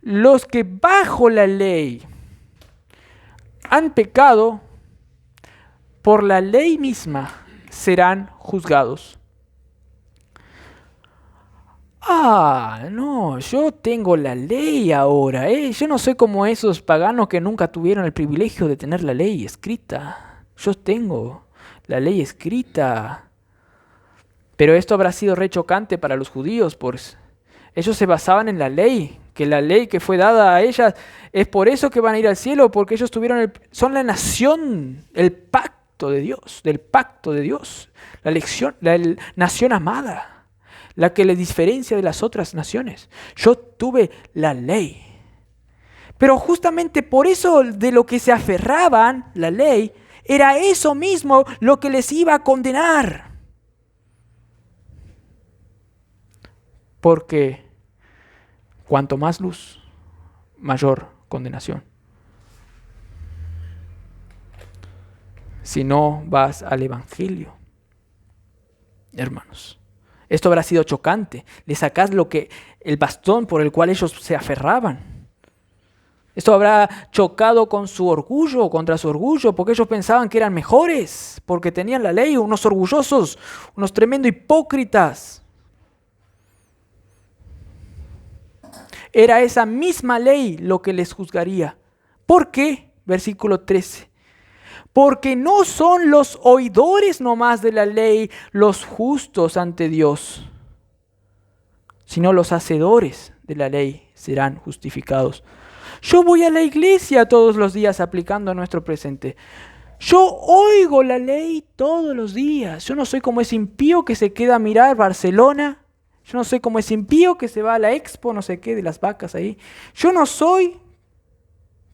[SPEAKER 1] los que bajo la ley han pecado, por la ley misma serán juzgados. No, yo tengo la ley ahora, Yo no soy como esos paganos que nunca tuvieron el privilegio de tener la ley escrita. Yo tengo la ley escrita. Pero esto habrá sido re chocante para los judíos, pues ellos se basaban en la ley, que la ley que fue dada a ellas es por eso que van a ir al cielo, porque ellos son la nación, el pacto de Dios, la nación amada. La que le diferencia de las otras naciones. Yo tuve la ley. Pero justamente por eso de lo que se aferraban, la ley, era eso mismo lo que les iba a condenar. Porque cuanto más luz, mayor condenación. Si no vas al Evangelio, hermanos. Esto habrá sido chocante. Le sacás el bastón por el cual ellos se aferraban. Esto habrá chocado contra su orgullo, porque ellos pensaban que eran mejores, porque tenían la ley, unos orgullosos, unos tremendos hipócritas. Era esa misma ley lo que les juzgaría. ¿Por qué? Versículo 13. Porque no son los oidores nomás de la ley los justos ante Dios, sino los hacedores de la ley serán justificados. Yo voy a la iglesia todos los días aplicando a nuestro presente. Yo oigo la ley todos los días. Yo no soy como ese impío que se queda a mirar Barcelona. Yo no soy como ese impío que se va a la expo, no sé qué, de las vacas ahí. Yo no soy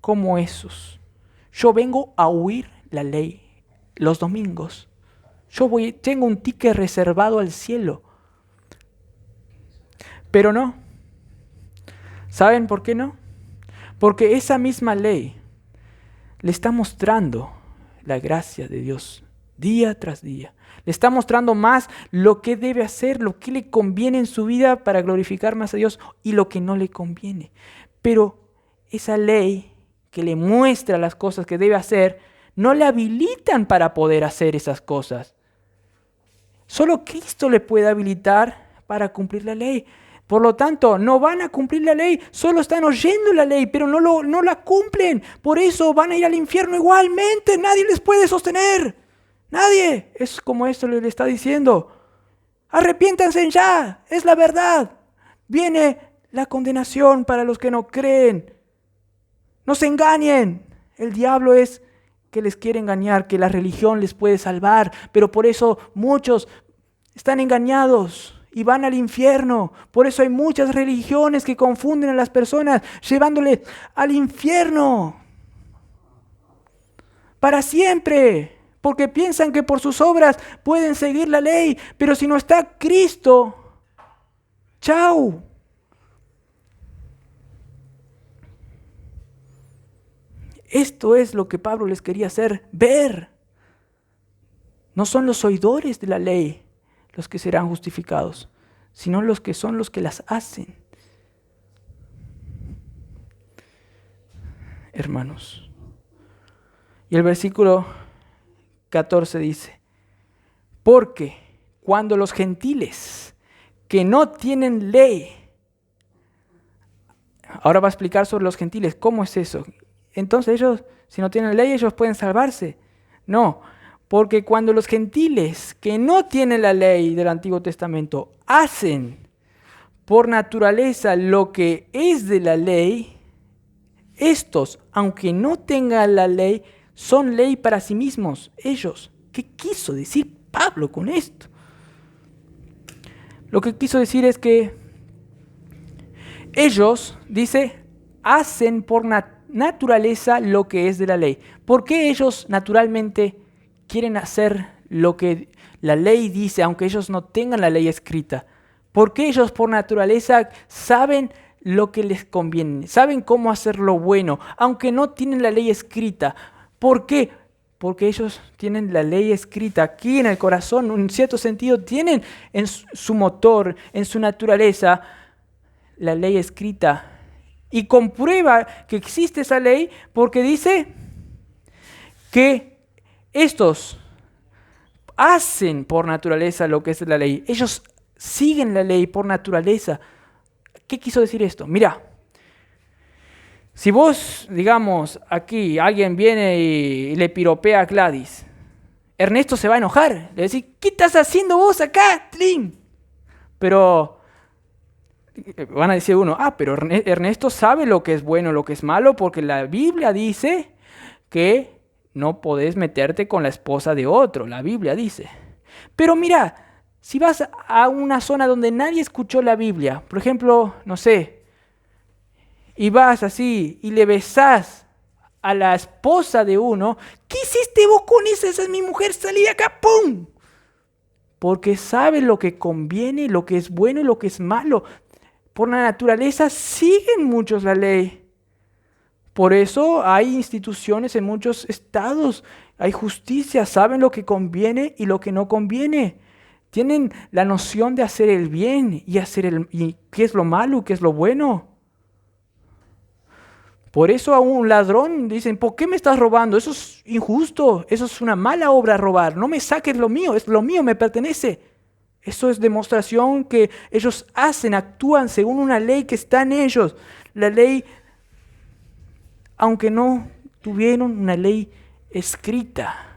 [SPEAKER 1] como esos. Yo vengo a oír la ley los domingos. Tengo un ticket reservado al cielo. Pero no. ¿Saben por qué no? Porque esa misma ley le está mostrando la gracia de Dios día tras día. Le está mostrando más lo que debe hacer, lo que le conviene en su vida para glorificar más a Dios y lo que no le conviene. Pero esa ley que le muestra las cosas que debe hacer, no le habilitan para poder hacer esas cosas. Solo Cristo le puede habilitar para cumplir la ley. Por lo tanto, no van a cumplir la ley, solo están oyendo la ley, pero no la cumplen. Por eso van a ir al infierno igualmente, nadie les puede sostener. Nadie. Es como esto le está diciendo. Arrepiéntanse ya, es la verdad. Viene la condenación para los que no creen. No se engañen. El diablo es que les quiere engañar, que la religión les puede salvar, pero por eso muchos están engañados y van al infierno. Por eso hay muchas religiones que confunden a las personas, llevándoles al infierno para siempre, porque piensan que por sus obras pueden seguir la ley, pero si no está Cristo, ¡chao! Esto es lo que Pablo les quería hacer ver. No son los oidores de la ley los que serán justificados, sino los que son los que las hacen. Hermanos. Y el versículo 14 dice, porque cuando los gentiles que no tienen ley, ahora va a explicar sobre los gentiles, ¿cómo es eso? Entonces ellos, si no tienen ley, ellos pueden salvarse. No, porque cuando los gentiles que no tienen la ley del Antiguo Testamento hacen por naturaleza lo que es de la ley, estos, aunque no tengan la ley, son ley para sí mismos, ellos. ¿Qué quiso decir Pablo con esto? Lo que quiso decir es que ellos, dice, hacen por naturaleza lo que es de la ley. ¿Por qué ellos naturalmente quieren hacer lo que la ley dice, aunque ellos no tengan la ley escrita? ¿Por qué ellos por naturaleza saben lo que les conviene? Saben cómo hacer lo bueno, aunque no tienen la ley escrita. ¿Por qué? Porque ellos tienen la ley escrita aquí en el corazón, en cierto sentido tienen en su motor, en su naturaleza, la ley escrita. Y comprueba que existe esa ley porque dice que estos hacen por naturaleza lo que es la ley. Ellos siguen la ley por naturaleza. ¿Qué quiso decir esto? Mira, si vos, digamos, aquí alguien viene y le piropea a Gladys, Ernesto se va a enojar. Le va a decir, ¿qué estás haciendo vos acá, Trin? Pero van a decir uno, pero Ernesto sabe lo que es bueno, lo que es malo, porque la Biblia dice que no podés meterte con la esposa de otro. La Biblia dice. Pero mira, si vas a una zona donde nadie escuchó la Biblia, por ejemplo, no sé, y vas así y le besás a la esposa de uno, ¿qué hiciste vos con esa? Esa es mi mujer, salí de acá, ¡pum! Porque sabe lo que conviene, lo que es bueno y lo que es malo. Por la naturaleza siguen muchos la ley. Por eso hay instituciones en muchos estados, hay justicia, saben lo que conviene y lo que no conviene. Tienen la noción de hacer el bien y qué es lo malo y qué es lo bueno. Por eso a un ladrón dicen, ¿por qué me estás robando? Eso es injusto, eso es una mala obra robar. No me saques lo mío, es lo mío, me pertenece. Eso es demostración que ellos hacen, actúan según una ley que está en ellos. La ley, aunque no tuvieron una ley escrita.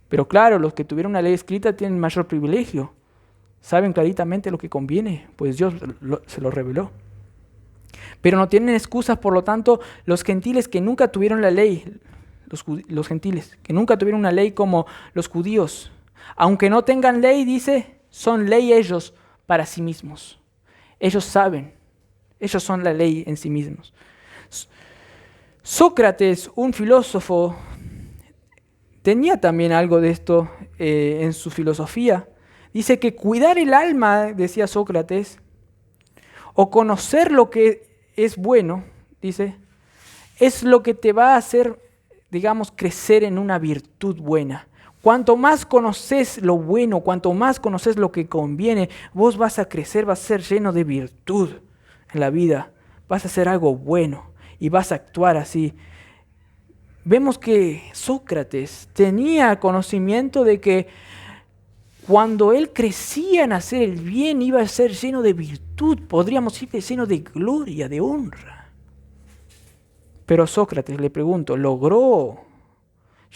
[SPEAKER 1] Pero claro, los que tuvieron una ley escrita tienen mayor privilegio. Saben claritamente lo que conviene, pues Dios se lo reveló. Pero no tienen excusas, por lo tanto, los gentiles que nunca tuvieron la ley, los gentiles que nunca tuvieron una ley como los judíos, aunque no tengan ley, dice, son ley ellos para sí mismos. Ellos saben, ellos son la ley en sí mismos. Sócrates, un filósofo, tenía también algo de esto en su filosofía. Dice que cuidar el alma, decía Sócrates, o conocer lo que es bueno, dice, es lo que te va a hacer, digamos, crecer en una virtud buena. Cuanto más conoces lo bueno, cuanto más conoces lo que conviene, vos vas a crecer, vas a ser lleno de virtud en la vida. Vas a hacer algo bueno y vas a actuar así. Vemos que Sócrates tenía conocimiento de que cuando él crecía en hacer el bien, iba a ser lleno de virtud, podríamos decir lleno de gloria, de honra. Pero Sócrates, le pregunto, ¿logró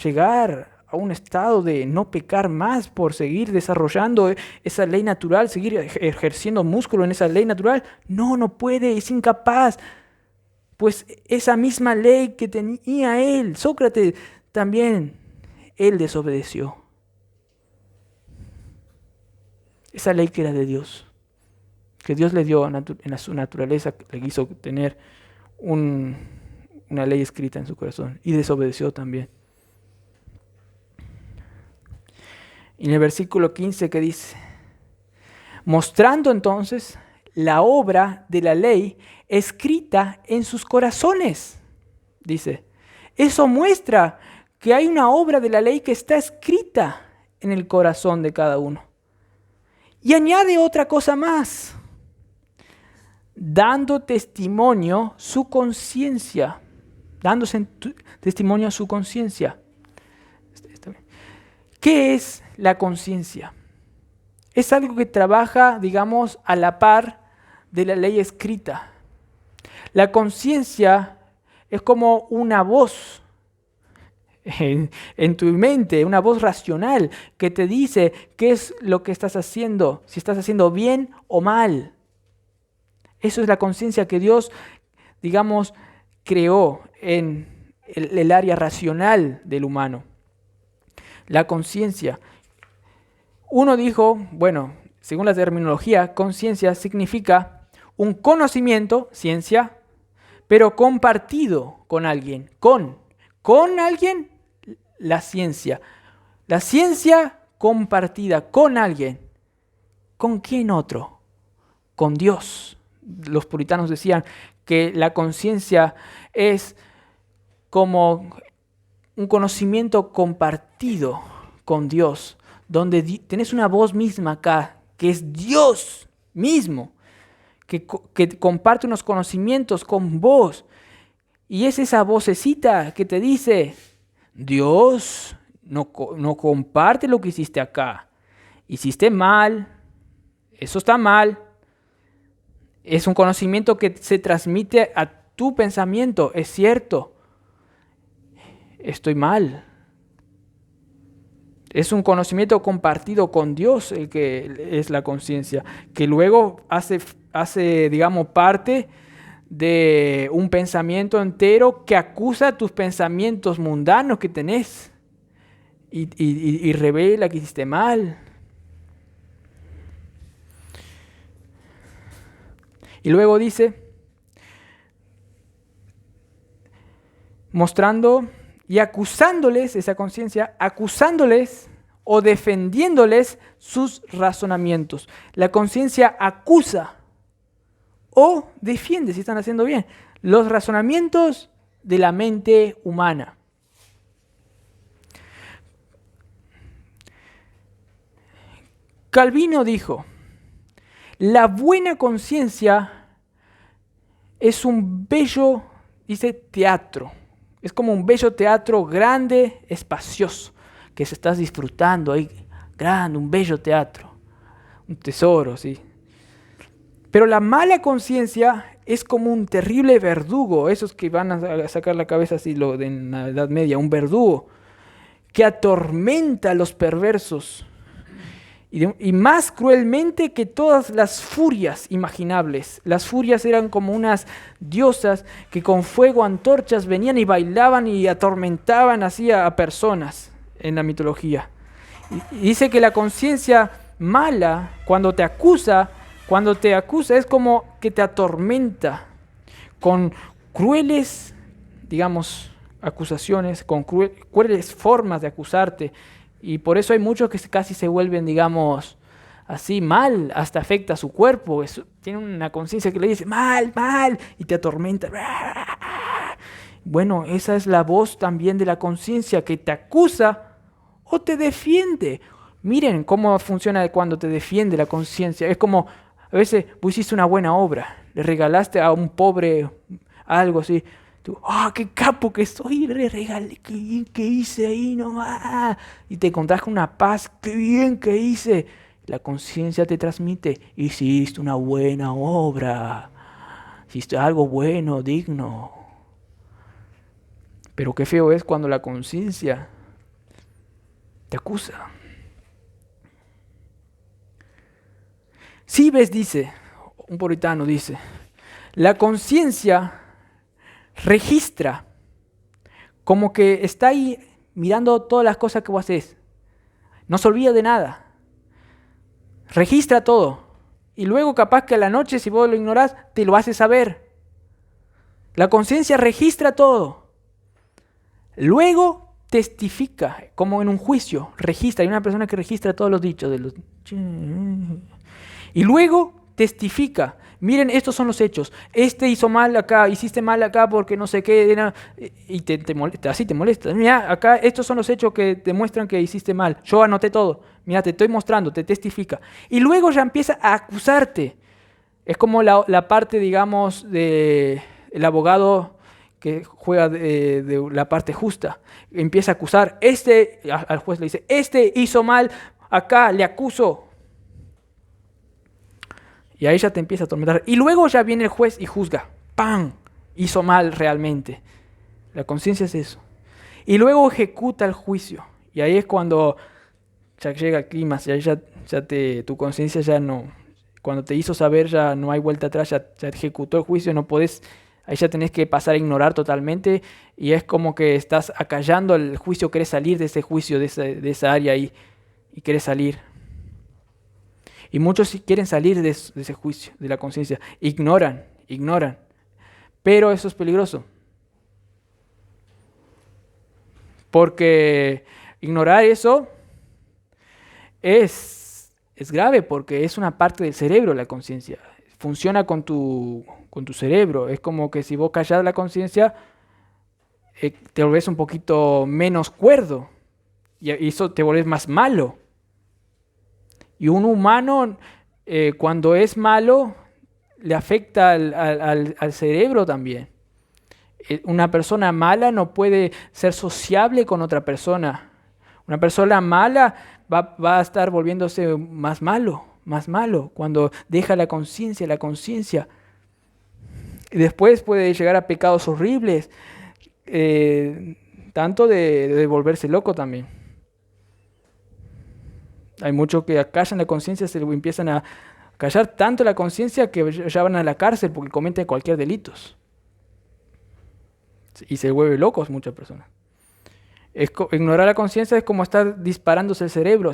[SPEAKER 1] llegar a un estado de no pecar más por seguir desarrollando esa ley natural, seguir ejerciendo músculo en esa ley natural? No, no puede, es incapaz. Pues esa misma ley que tenía él, Sócrates, también él desobedeció. Esa ley que era de Dios, que Dios le dio en su naturaleza, le hizo tener una ley escrita en su corazón y desobedeció también. Y en el versículo 15 que dice, mostrando entonces la obra de la ley escrita en sus corazones. dice. Eso muestra que hay una obra de la ley que está escrita en el corazón de cada uno. Y añade otra cosa más, dando testimonio su conciencia, dándose testimonio a su conciencia. ¿Qué es la conciencia? Es algo que trabaja, digamos, a la par de la ley escrita. La conciencia es como una voz en tu mente, una voz racional que te dice qué es lo que estás haciendo, si estás haciendo bien o mal. Eso es la conciencia que Dios, digamos, creó en el área racional del humano. La conciencia. Uno dijo, bueno, según la terminología, conciencia significa un conocimiento, ciencia, pero compartido con alguien. Con alguien, la ciencia. La ciencia compartida con alguien. ¿Con quién otro? Con Dios. Los puritanos decían que la conciencia es como un conocimiento compartido con Dios, donde tenés una voz misma acá, que es Dios mismo, que comparte unos conocimientos con vos. Y es esa vocecita que te dice, Dios no comparte lo que hiciste acá. Hiciste mal, eso está mal. Es un conocimiento que se transmite a tu pensamiento, es cierto. Estoy mal. Es un conocimiento compartido con Dios el que es la conciencia, que luego hace, digamos, parte de un pensamiento entero que acusa tus pensamientos mundanos que tenés y revela que hiciste mal. Y luego dice, mostrando y acusándoles, esa conciencia, acusándoles o defendiéndoles sus razonamientos. La conciencia acusa o defiende, si están haciendo bien, los razonamientos de la mente humana. Calvino dijo, la buena conciencia es un bello, dice, teatro. Es como un bello teatro grande, espacioso, que se estás disfrutando ahí, grande, un bello teatro, un tesoro, sí. Pero la mala conciencia es como un terrible verdugo, esos que van a sacar la cabeza así en la Edad Media, un verdugo que atormenta a los perversos y más cruelmente que todas las furias imaginables. Las furias eran como unas diosas que con fuego, antorchas venían y bailaban y atormentaban así a personas en la mitología. Y dice que la conciencia mala, cuando te acusa es como que te atormenta con crueles, digamos, acusaciones, con crueles formas de acusarte. Y por eso hay muchos que casi se vuelven, digamos, así mal, hasta afecta a su cuerpo. Tiene una conciencia que le dice mal, mal, y te atormenta. Bueno, esa es la voz también de la conciencia que te acusa o te defiende. Miren cómo funciona cuando te defiende la conciencia. Es como, a veces vos hiciste una buena obra, le regalaste a un pobre algo así. Tú, qué capo que soy, le regalé, qué bien que hice ahí nomás. Y te encontrás con una paz, qué bien que hice. La conciencia te transmite, hiciste una buena obra, hiciste algo bueno, digno. Pero qué feo es cuando la conciencia te acusa. Sibes dice, un puritano dice, la conciencia registra, como que está ahí mirando todas las cosas que vos haces. No se olvida de nada. Registra todo. Y luego capaz que a la noche, si vos lo ignorás, te lo hace saber. La conciencia registra todo. Luego testifica, como en un juicio, registra. Hay una persona que registra todos los dichos de los... Y luego testifica. Miren, estos son los hechos. Este hizo mal acá, hiciste mal acá porque no sé qué. Y te molesta, así te molesta. Mira, acá estos son los hechos que demuestran que hiciste mal. Yo anoté todo. Mira, te estoy mostrando, te testifica. Y luego ya empieza a acusarte. Es como la parte, digamos, del abogado que juega de la parte justa. Empieza a acusar. Al juez le dice, este hizo mal, acá le acuso. Y ahí ya te empieza a atormentar. Y luego ya viene el juez y juzga. ¡Pam! Hizo mal realmente. La conciencia es eso. Y luego ejecuta el juicio. Y ahí es cuando ya llega el clímax. Y ahí ya tu conciencia ya no... Cuando te hizo saber ya no hay vuelta atrás. Ya ejecutó el juicio. No podés... Ahí ya tenés que pasar a ignorar totalmente. Y es como que estás acallando el juicio. Querés salir de ese juicio, de esa área ahí. Y querés salir. Y muchos sí quieren salir de ese juicio, de la conciencia. Ignoran. Pero eso es peligroso. Porque ignorar eso es grave, porque es una parte del cerebro la conciencia. Funciona con tu cerebro. Es como que si vos callás la conciencia, te volvés un poquito menos cuerdo. Y eso te volvés más malo. Y un humano, cuando es malo, le afecta al cerebro también. Una persona mala no puede ser sociable con otra persona. Una persona mala va a estar volviéndose más malo, cuando deja la conciencia. Y después puede llegar a pecados horribles, tanto de volverse loco también. Hay muchos que acallan la conciencia, se empiezan a callar tanto la conciencia que ya van a la cárcel porque cometen cualquier delito. Y se vuelven locos muchas personas. Ignorar la conciencia es como estar disparándose el cerebro.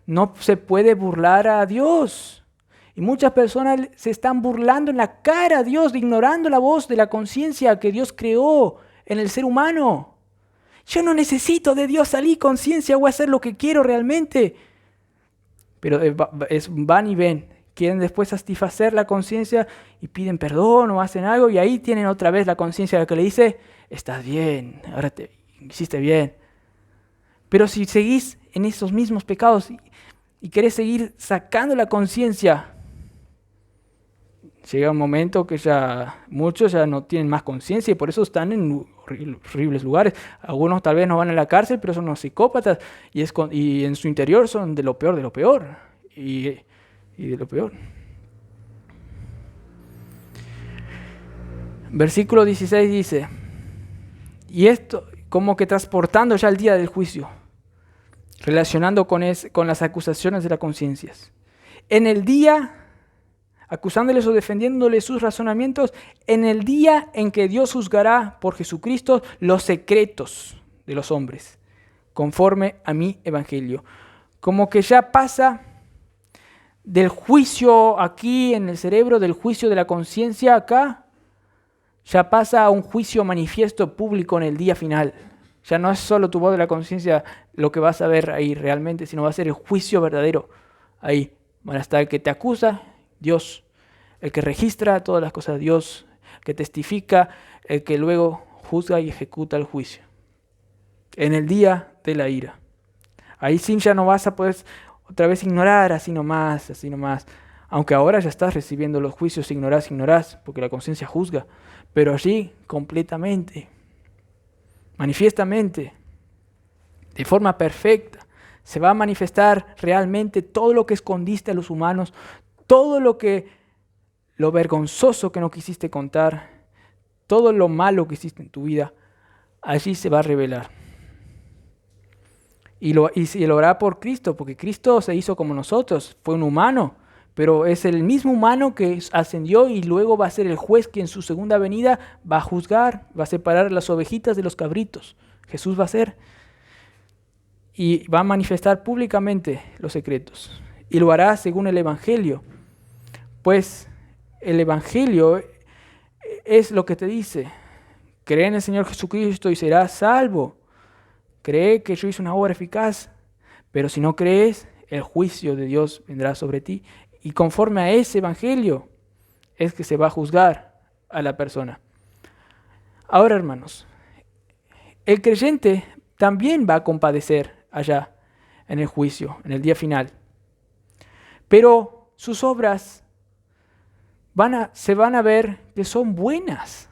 [SPEAKER 1] No se puede burlar a Dios. Y muchas personas se están burlando en la cara a Dios, ignorando la voz de la conciencia que Dios creó en el ser humano. Yo no necesito de Dios, salí conciencia, voy a hacer lo que quiero realmente. Pero van y ven, quieren después satisfacer la conciencia y piden perdón o hacen algo y ahí tienen otra vez la conciencia que le dice, estás bien, ahora te hiciste bien. Pero si seguís en esos mismos pecados y querés seguir sacando la conciencia, llega un momento que ya muchos ya no tienen más conciencia y por eso están en horribles lugares. Algunos tal vez no van a la cárcel, pero son unos psicópatas y en su interior son de lo peor y de lo peor. Versículo 16 dice, y esto como que transportando ya el día del juicio, relacionando con las acusaciones de las conciencias. En el día, acusándoles o defendiéndoles sus razonamientos, en el día en que Dios juzgará por Jesucristo los secretos de los hombres, conforme a mi evangelio. Como que ya pasa del juicio aquí en el cerebro, del juicio de la conciencia acá, ya pasa a un juicio manifiesto público en el día final. Ya no es solo tu voz de la conciencia lo que vas a ver ahí realmente, sino va a ser el juicio verdadero ahí. Van a estar el que te acusa, Dios, el que registra todas las cosas, Dios, el que testifica, el que luego juzga y ejecuta el juicio. En el día de la ira. Ahí sí ya no vas a poder otra vez ignorar, así nomás. Aunque ahora ya estás recibiendo los juicios, ignorás, porque la conciencia juzga. Pero allí completamente, manifiestamente, de forma perfecta, se va a manifestar realmente todo lo que escondiste a los humanos, todo lo vergonzoso que no quisiste contar, todo lo malo que hiciste en tu vida, allí se va a revelar. Y lo hará por Cristo, porque Cristo se hizo como nosotros, fue un humano, pero es el mismo humano que ascendió y luego va a ser el juez que en su segunda venida va a juzgar, va a separar las ovejitas de los cabritos. Jesús va a ser y va a manifestar públicamente los secretos. Y lo hará según el Evangelio, pues el Evangelio es lo que te dice, cree en el Señor Jesucristo y serás salvo. Cree que yo hice una obra eficaz, pero si no crees, el juicio de Dios vendrá sobre ti Y conforme a ese evangelio es que se va a juzgar a la persona. Ahora, hermanos, el creyente también va a compadecer allá en el juicio, en el día final. Pero sus obras se van a ver que son buenas.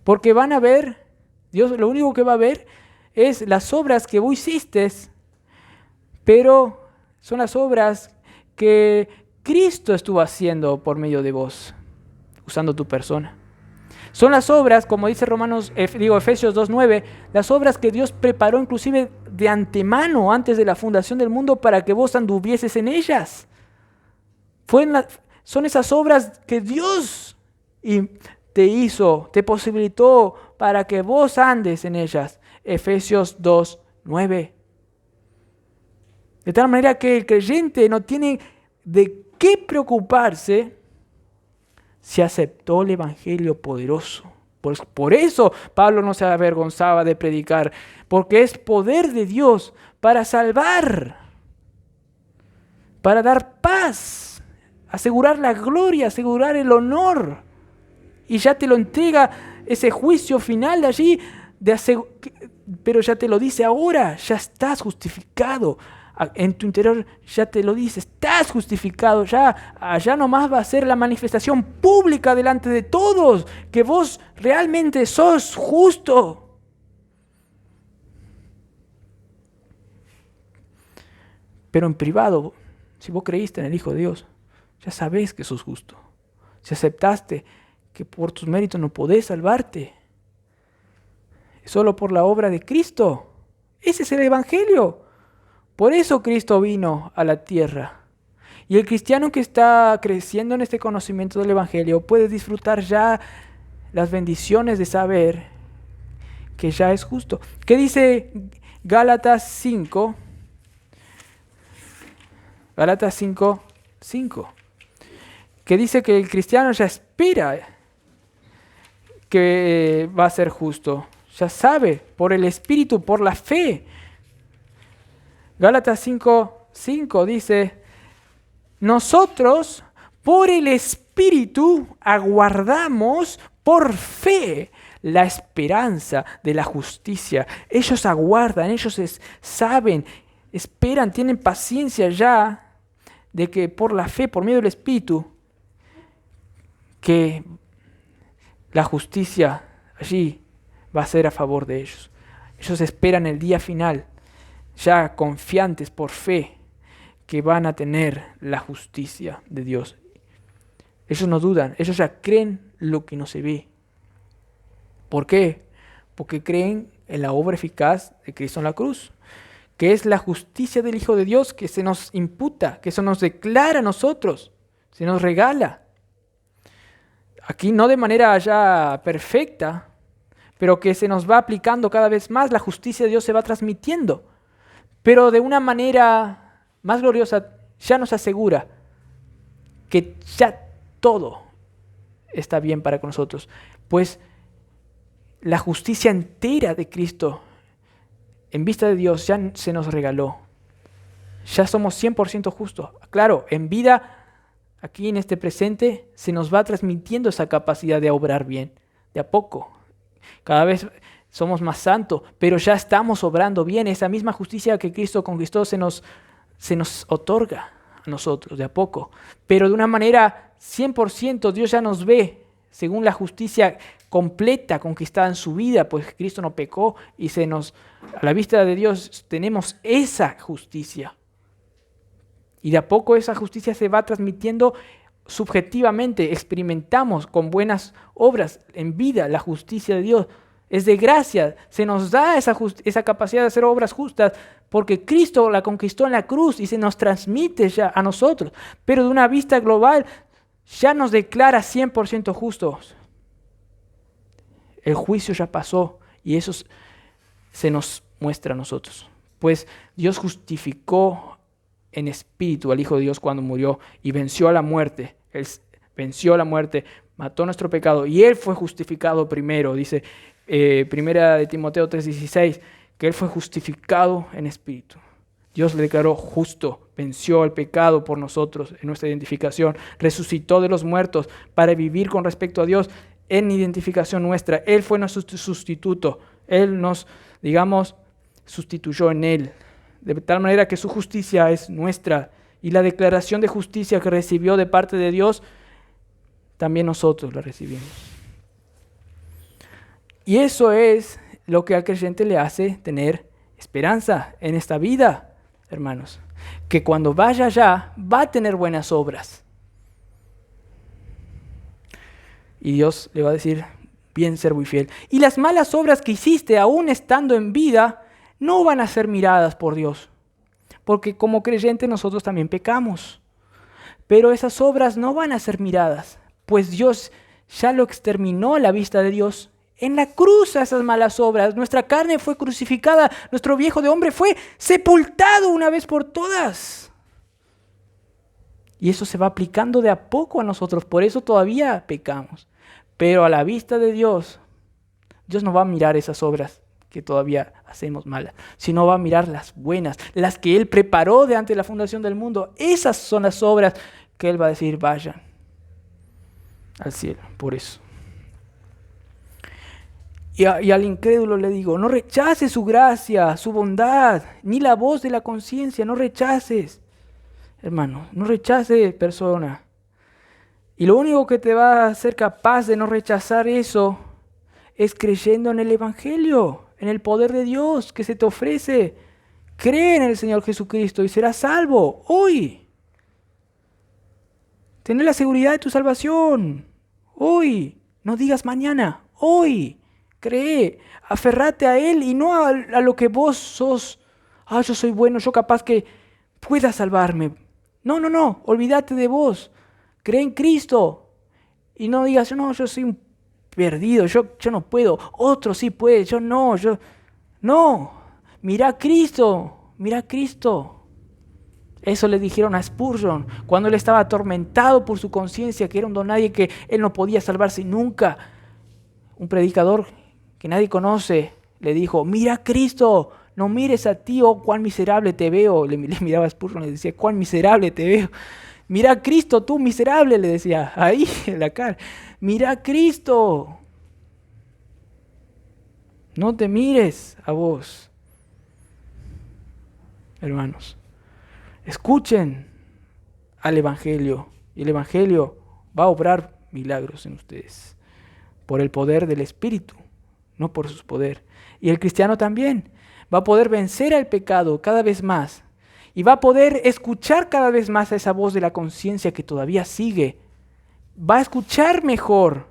[SPEAKER 1] Porque van a ver, Dios lo único que va a ver es las obras que vos hiciste, pero son las obras que Cristo estuvo haciendo por medio de vos, usando tu persona. Son las obras, como dice Efesios 2:9, las obras que Dios preparó inclusive de antemano, antes de la fundación del mundo, para que vos anduvieses en ellas. Son esas obras que Dios te hizo, te posibilitó para que vos andes en ellas. Efesios 2:9. De tal manera que el creyente no tiene de qué preocuparse si aceptó el evangelio poderoso. Por eso Pablo no se avergonzaba de predicar, porque es poder de Dios para salvar, para dar paz, asegurar la gloria, asegurar el honor. Y ya te lo entrega ese juicio final de allí, pero ya te lo dice ahora, ya estás justificado. En tu interior ya te lo dice, estás justificado, ya allá nomás va a ser la manifestación pública delante de todos, que vos realmente sos justo. Pero en privado, si vos creíste en el Hijo de Dios, ya sabés que sos justo. Si aceptaste que por tus méritos no podés salvarte, solo por la obra de Cristo. Ese es el evangelio. Por eso Cristo vino a la tierra. Y el cristiano que está creciendo en este conocimiento del evangelio puede disfrutar ya las bendiciones de saber que ya es justo. ¿Qué dice Gálatas 5? Gálatas 5:5. Que dice que el cristiano ya espera que va a ser justo. Ya sabe, por el Espíritu, por la fe. Gálatas 5:5 dice, nosotros por el Espíritu aguardamos por fe la esperanza de la justicia. Ellos aguardan, ellos saben, esperan, tienen paciencia ya de que por la fe, por medio del Espíritu, que la justicia allí va a ser a favor de ellos. Ellos esperan el día final, ya confiantes por fe que van a tener la justicia de Dios. Ellos no dudan, ellos ya creen lo que no se ve. ¿Por qué? Porque creen en la obra eficaz de Cristo en la cruz, que es la justicia del Hijo de Dios que se nos imputa, que se nos declara a nosotros, se nos regala. Aquí no de manera ya perfecta, pero que se nos va aplicando cada vez más, la justicia de Dios se va transmitiendo. Pero de una manera más gloriosa ya nos asegura que ya todo está bien para con nosotros. Pues la justicia entera de Cristo en vista de Dios ya se nos regaló. Ya somos 100% justos. Claro, en vida, aquí en este presente, se nos va transmitiendo esa capacidad de obrar bien, de a poco. Cada vez somos más santos, pero ya estamos obrando bien. Esa misma justicia que Cristo conquistó se nos otorga a nosotros de a poco. Pero de una manera 100% Dios ya nos ve según la justicia completa conquistada en su vida, pues Cristo no pecó y a la vista de Dios tenemos esa justicia. Y de a poco esa justicia se va transmitiendo subjetivamente, experimentamos con buenas obras en vida la justicia de Dios. Es de gracia, se nos da esa capacidad de hacer obras justas porque Cristo la conquistó en la cruz y se nos transmite ya a nosotros. Pero de una vista global ya nos declara 100% justos. El juicio ya pasó y eso se nos muestra a nosotros. Pues Dios justificó en espíritu al Hijo de Dios cuando murió y venció a la muerte. Él venció a la muerte, mató nuestro pecado y Él fue justificado primero. Dice Primera de Timoteo 3:16, que Él fue justificado en espíritu. Dios le declaró justo, venció el pecado por nosotros en nuestra identificación, resucitó de los muertos para vivir con respecto a Dios en identificación nuestra. Él fue nuestro sustituto. Él nos, sustituyó en Él. De tal manera que su justicia es nuestra. Y la declaración de justicia que recibió de parte de Dios, también nosotros la recibimos. Y eso es lo que al creyente le hace tener esperanza en esta vida, hermanos. Que cuando vaya allá, va a tener buenas obras. Y Dios le va a decir, bien servo y fiel. Y las malas obras que hiciste, aún estando en vida, no van a ser miradas por Dios. Porque como creyentes nosotros también pecamos. Pero esas obras no van a ser miradas, pues Dios ya lo exterminó a la vista de Dios en la cruz a esas malas obras. Nuestra carne fue crucificada, nuestro viejo de hombre fue sepultado una vez por todas. Y eso se va aplicando de a poco a nosotros, por eso todavía pecamos. Pero a la vista de Dios, Dios no va a mirar esas obras que todavía hacemos malas, sino va a mirar las buenas, las que Él preparó de antes de la fundación del mundo. Esas son las obras que Él va a decir, vayan al cielo, por eso. Y al incrédulo le digo, no rechaces su gracia, su bondad, ni la voz de la conciencia, no rechaces. Hermano, no rechaces, persona. Y lo único que te va a hacer capaz de no rechazar eso es creyendo en el Evangelio, en el poder de Dios que se te ofrece. Cree en el Señor Jesucristo y serás salvo hoy. Tener la seguridad de tu salvación hoy. No digas mañana, hoy. Cree, aferrate a Él y no a lo que vos sos. Yo soy bueno, yo capaz que pueda salvarme. No, olvídate de vos. Cree en Cristo y no digas, no, yo soy un perdido, yo no puedo, otro sí puede, yo no. Mira a Cristo, mira a Cristo. Eso le dijeron a Spurgeon cuando él estaba atormentado por su conciencia, que era un don nadie, que él no podía salvarse nunca. Un predicador que nadie conoce le dijo, mira a Cristo, no mires a ti, oh cuán miserable te veo. Le miraba a Spurgeon y le decía, cuán miserable te veo. Mira a Cristo, tú miserable, le decía, ahí en la cara. Mira a Cristo. No te mires a vos. Hermanos, escuchen al Evangelio. Y el Evangelio va a obrar milagros en ustedes. Por el poder del Espíritu, no por su poder. Y el cristiano también va a poder vencer al pecado cada vez más. Y va a poder escuchar cada vez más a esa voz de la conciencia que todavía sigue. Va a escuchar mejor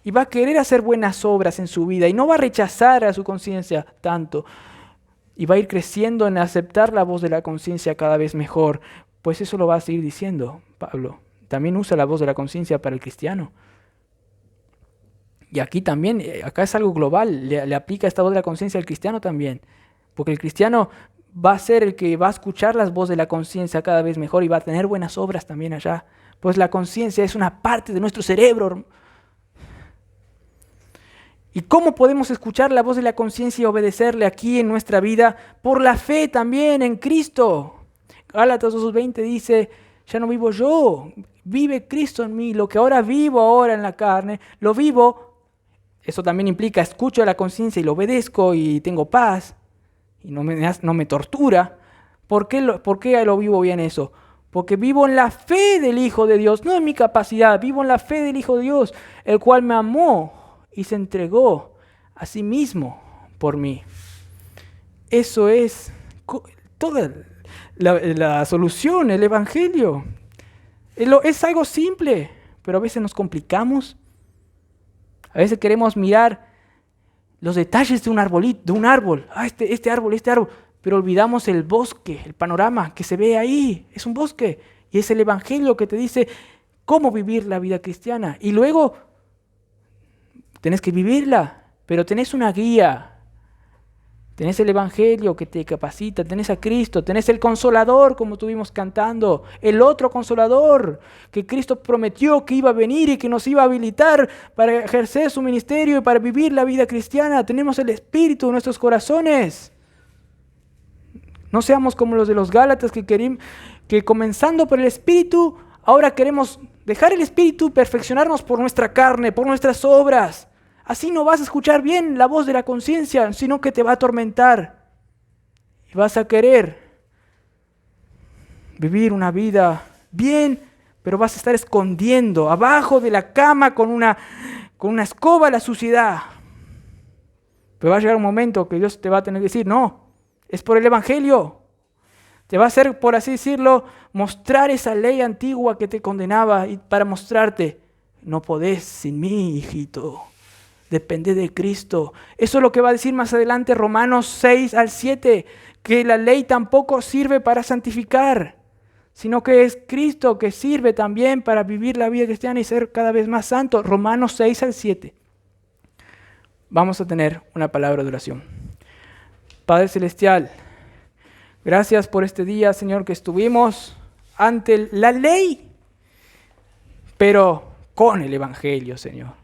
[SPEAKER 1] y va a querer hacer buenas obras en su vida y no va a rechazar a su conciencia tanto. Y va a ir creciendo en aceptar la voz de la conciencia cada vez mejor. Pues eso lo va a seguir diciendo Pablo. También usa la voz de la conciencia para el cristiano. Y aquí también, acá es algo global, le aplica esta voz de la conciencia al cristiano también. Porque el cristiano va a ser el que va a escuchar las voces de la conciencia cada vez mejor y va a tener buenas obras también allá. Pues la conciencia es una parte de nuestro cerebro. ¿Y cómo podemos escuchar la voz de la conciencia y obedecerle aquí en nuestra vida? Por la fe también en Cristo. Gálatas 2:20 dice, ya no vivo yo, vive Cristo en mí. Lo que ahora vivo ahora en la carne, lo vivo. Eso también implica, escucho a la conciencia y lo obedezco y tengo paz. Y no me tortura. ¿Por qué lo vivo bien eso? Porque vivo en la fe del Hijo de Dios, no en mi capacidad, vivo en la fe del Hijo de Dios, el cual me amó y se entregó a sí mismo por mí. Eso es toda la solución, el Evangelio. Es algo simple, pero a veces nos complicamos. A veces queremos mirar los detalles de un arbolito, de un árbol. Este árbol. Pero olvidamos el bosque, el panorama que se ve ahí. Es un bosque. Y es el Evangelio que te dice cómo vivir la vida cristiana. Y luego tenés que vivirla, pero tenés una guía. Tenés el Evangelio que te capacita, tenés a Cristo, tenés el Consolador, como estuvimos cantando, el otro Consolador que Cristo prometió que iba a venir y que nos iba a habilitar para ejercer su ministerio y para vivir la vida cristiana. Tenemos el Espíritu en nuestros corazones. No seamos como los de los Gálatas que comenzando por el Espíritu, ahora queremos dejar el Espíritu y perfeccionarnos por nuestra carne, por nuestras obras. Así no vas a escuchar bien la voz de la conciencia, sino que te va a atormentar. Y vas a querer vivir una vida bien, pero vas a estar escondiendo abajo de la cama con una escoba la suciedad. Pero va a llegar un momento que Dios te va a tener que decir, no, es por el Evangelio. Te va a hacer, por así decirlo, mostrar esa ley antigua que te condenaba y para mostrarte, no podés sin mí, hijito. Depende de Cristo. Eso es lo que va a decir más adelante Romanos 6 al 7, que la ley tampoco sirve para santificar, sino que es Cristo que sirve también para vivir la vida cristiana y ser cada vez más santo. Romanos 6 al 7. Vamos a tener una palabra de oración. Padre Celestial, gracias por este día, Señor, que estuvimos ante la ley, pero con el Evangelio, Señor.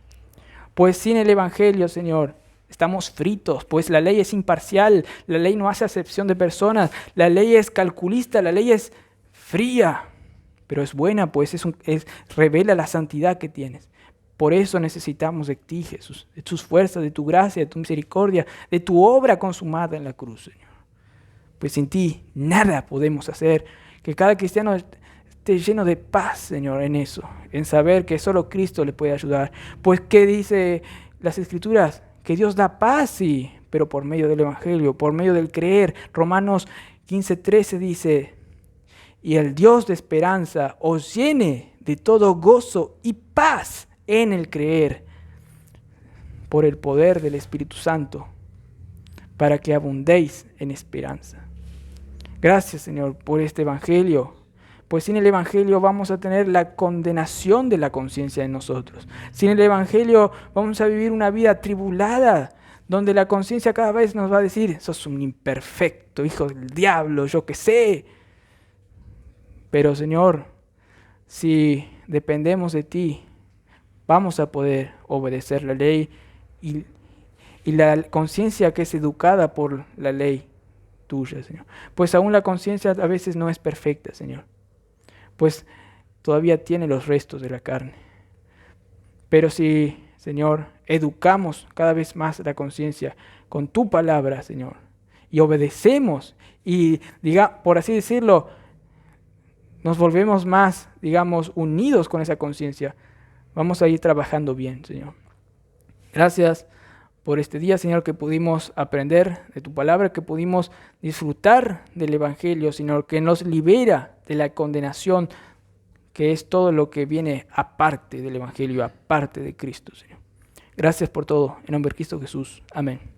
[SPEAKER 1] Pues sin el Evangelio, Señor, estamos fritos, pues la ley es imparcial, la ley no hace acepción de personas, la ley es calculista, la ley es fría, pero es buena, pues revela la santidad que tienes. Por eso necesitamos de ti, Jesús, de tus fuerzas, de tu gracia, de tu misericordia, de tu obra consumada en la cruz, Señor. Pues sin ti nada podemos hacer. Que cada cristiano esté lleno de paz, Señor, en eso, en saber que solo Cristo le puede ayudar. Pues, ¿qué dice las Escrituras? Que Dios da paz, sí, pero por medio del Evangelio, por medio del creer. Romanos 15:13 dice, y el Dios de esperanza os llene de todo gozo y paz en el creer, por el poder del Espíritu Santo, para que abundéis en esperanza. Gracias, Señor, por este Evangelio, pues sin el Evangelio vamos a tener la condenación de la conciencia en nosotros. Sin el Evangelio vamos a vivir una vida atribulada, donde la conciencia cada vez nos va a decir, sos un imperfecto, hijo del diablo, yo qué sé. Pero, Señor, si dependemos de ti, vamos a poder obedecer la ley y la conciencia que es educada por la ley tuya, Señor. Pues aún la conciencia a veces no es perfecta, Señor. Pues todavía tiene los restos de la carne. Pero si, Señor, educamos cada vez más la conciencia con tu palabra, Señor, y obedecemos y, por así decirlo, nos volvemos más, unidos con esa conciencia, vamos a ir trabajando bien, Señor. Gracias por este día, Señor, que pudimos aprender de tu palabra, que pudimos disfrutar del Evangelio, Señor, que nos libera de la condenación, que es todo lo que viene aparte del Evangelio, aparte de Cristo, Señor. Gracias por todo. En nombre de Cristo Jesús. Amén.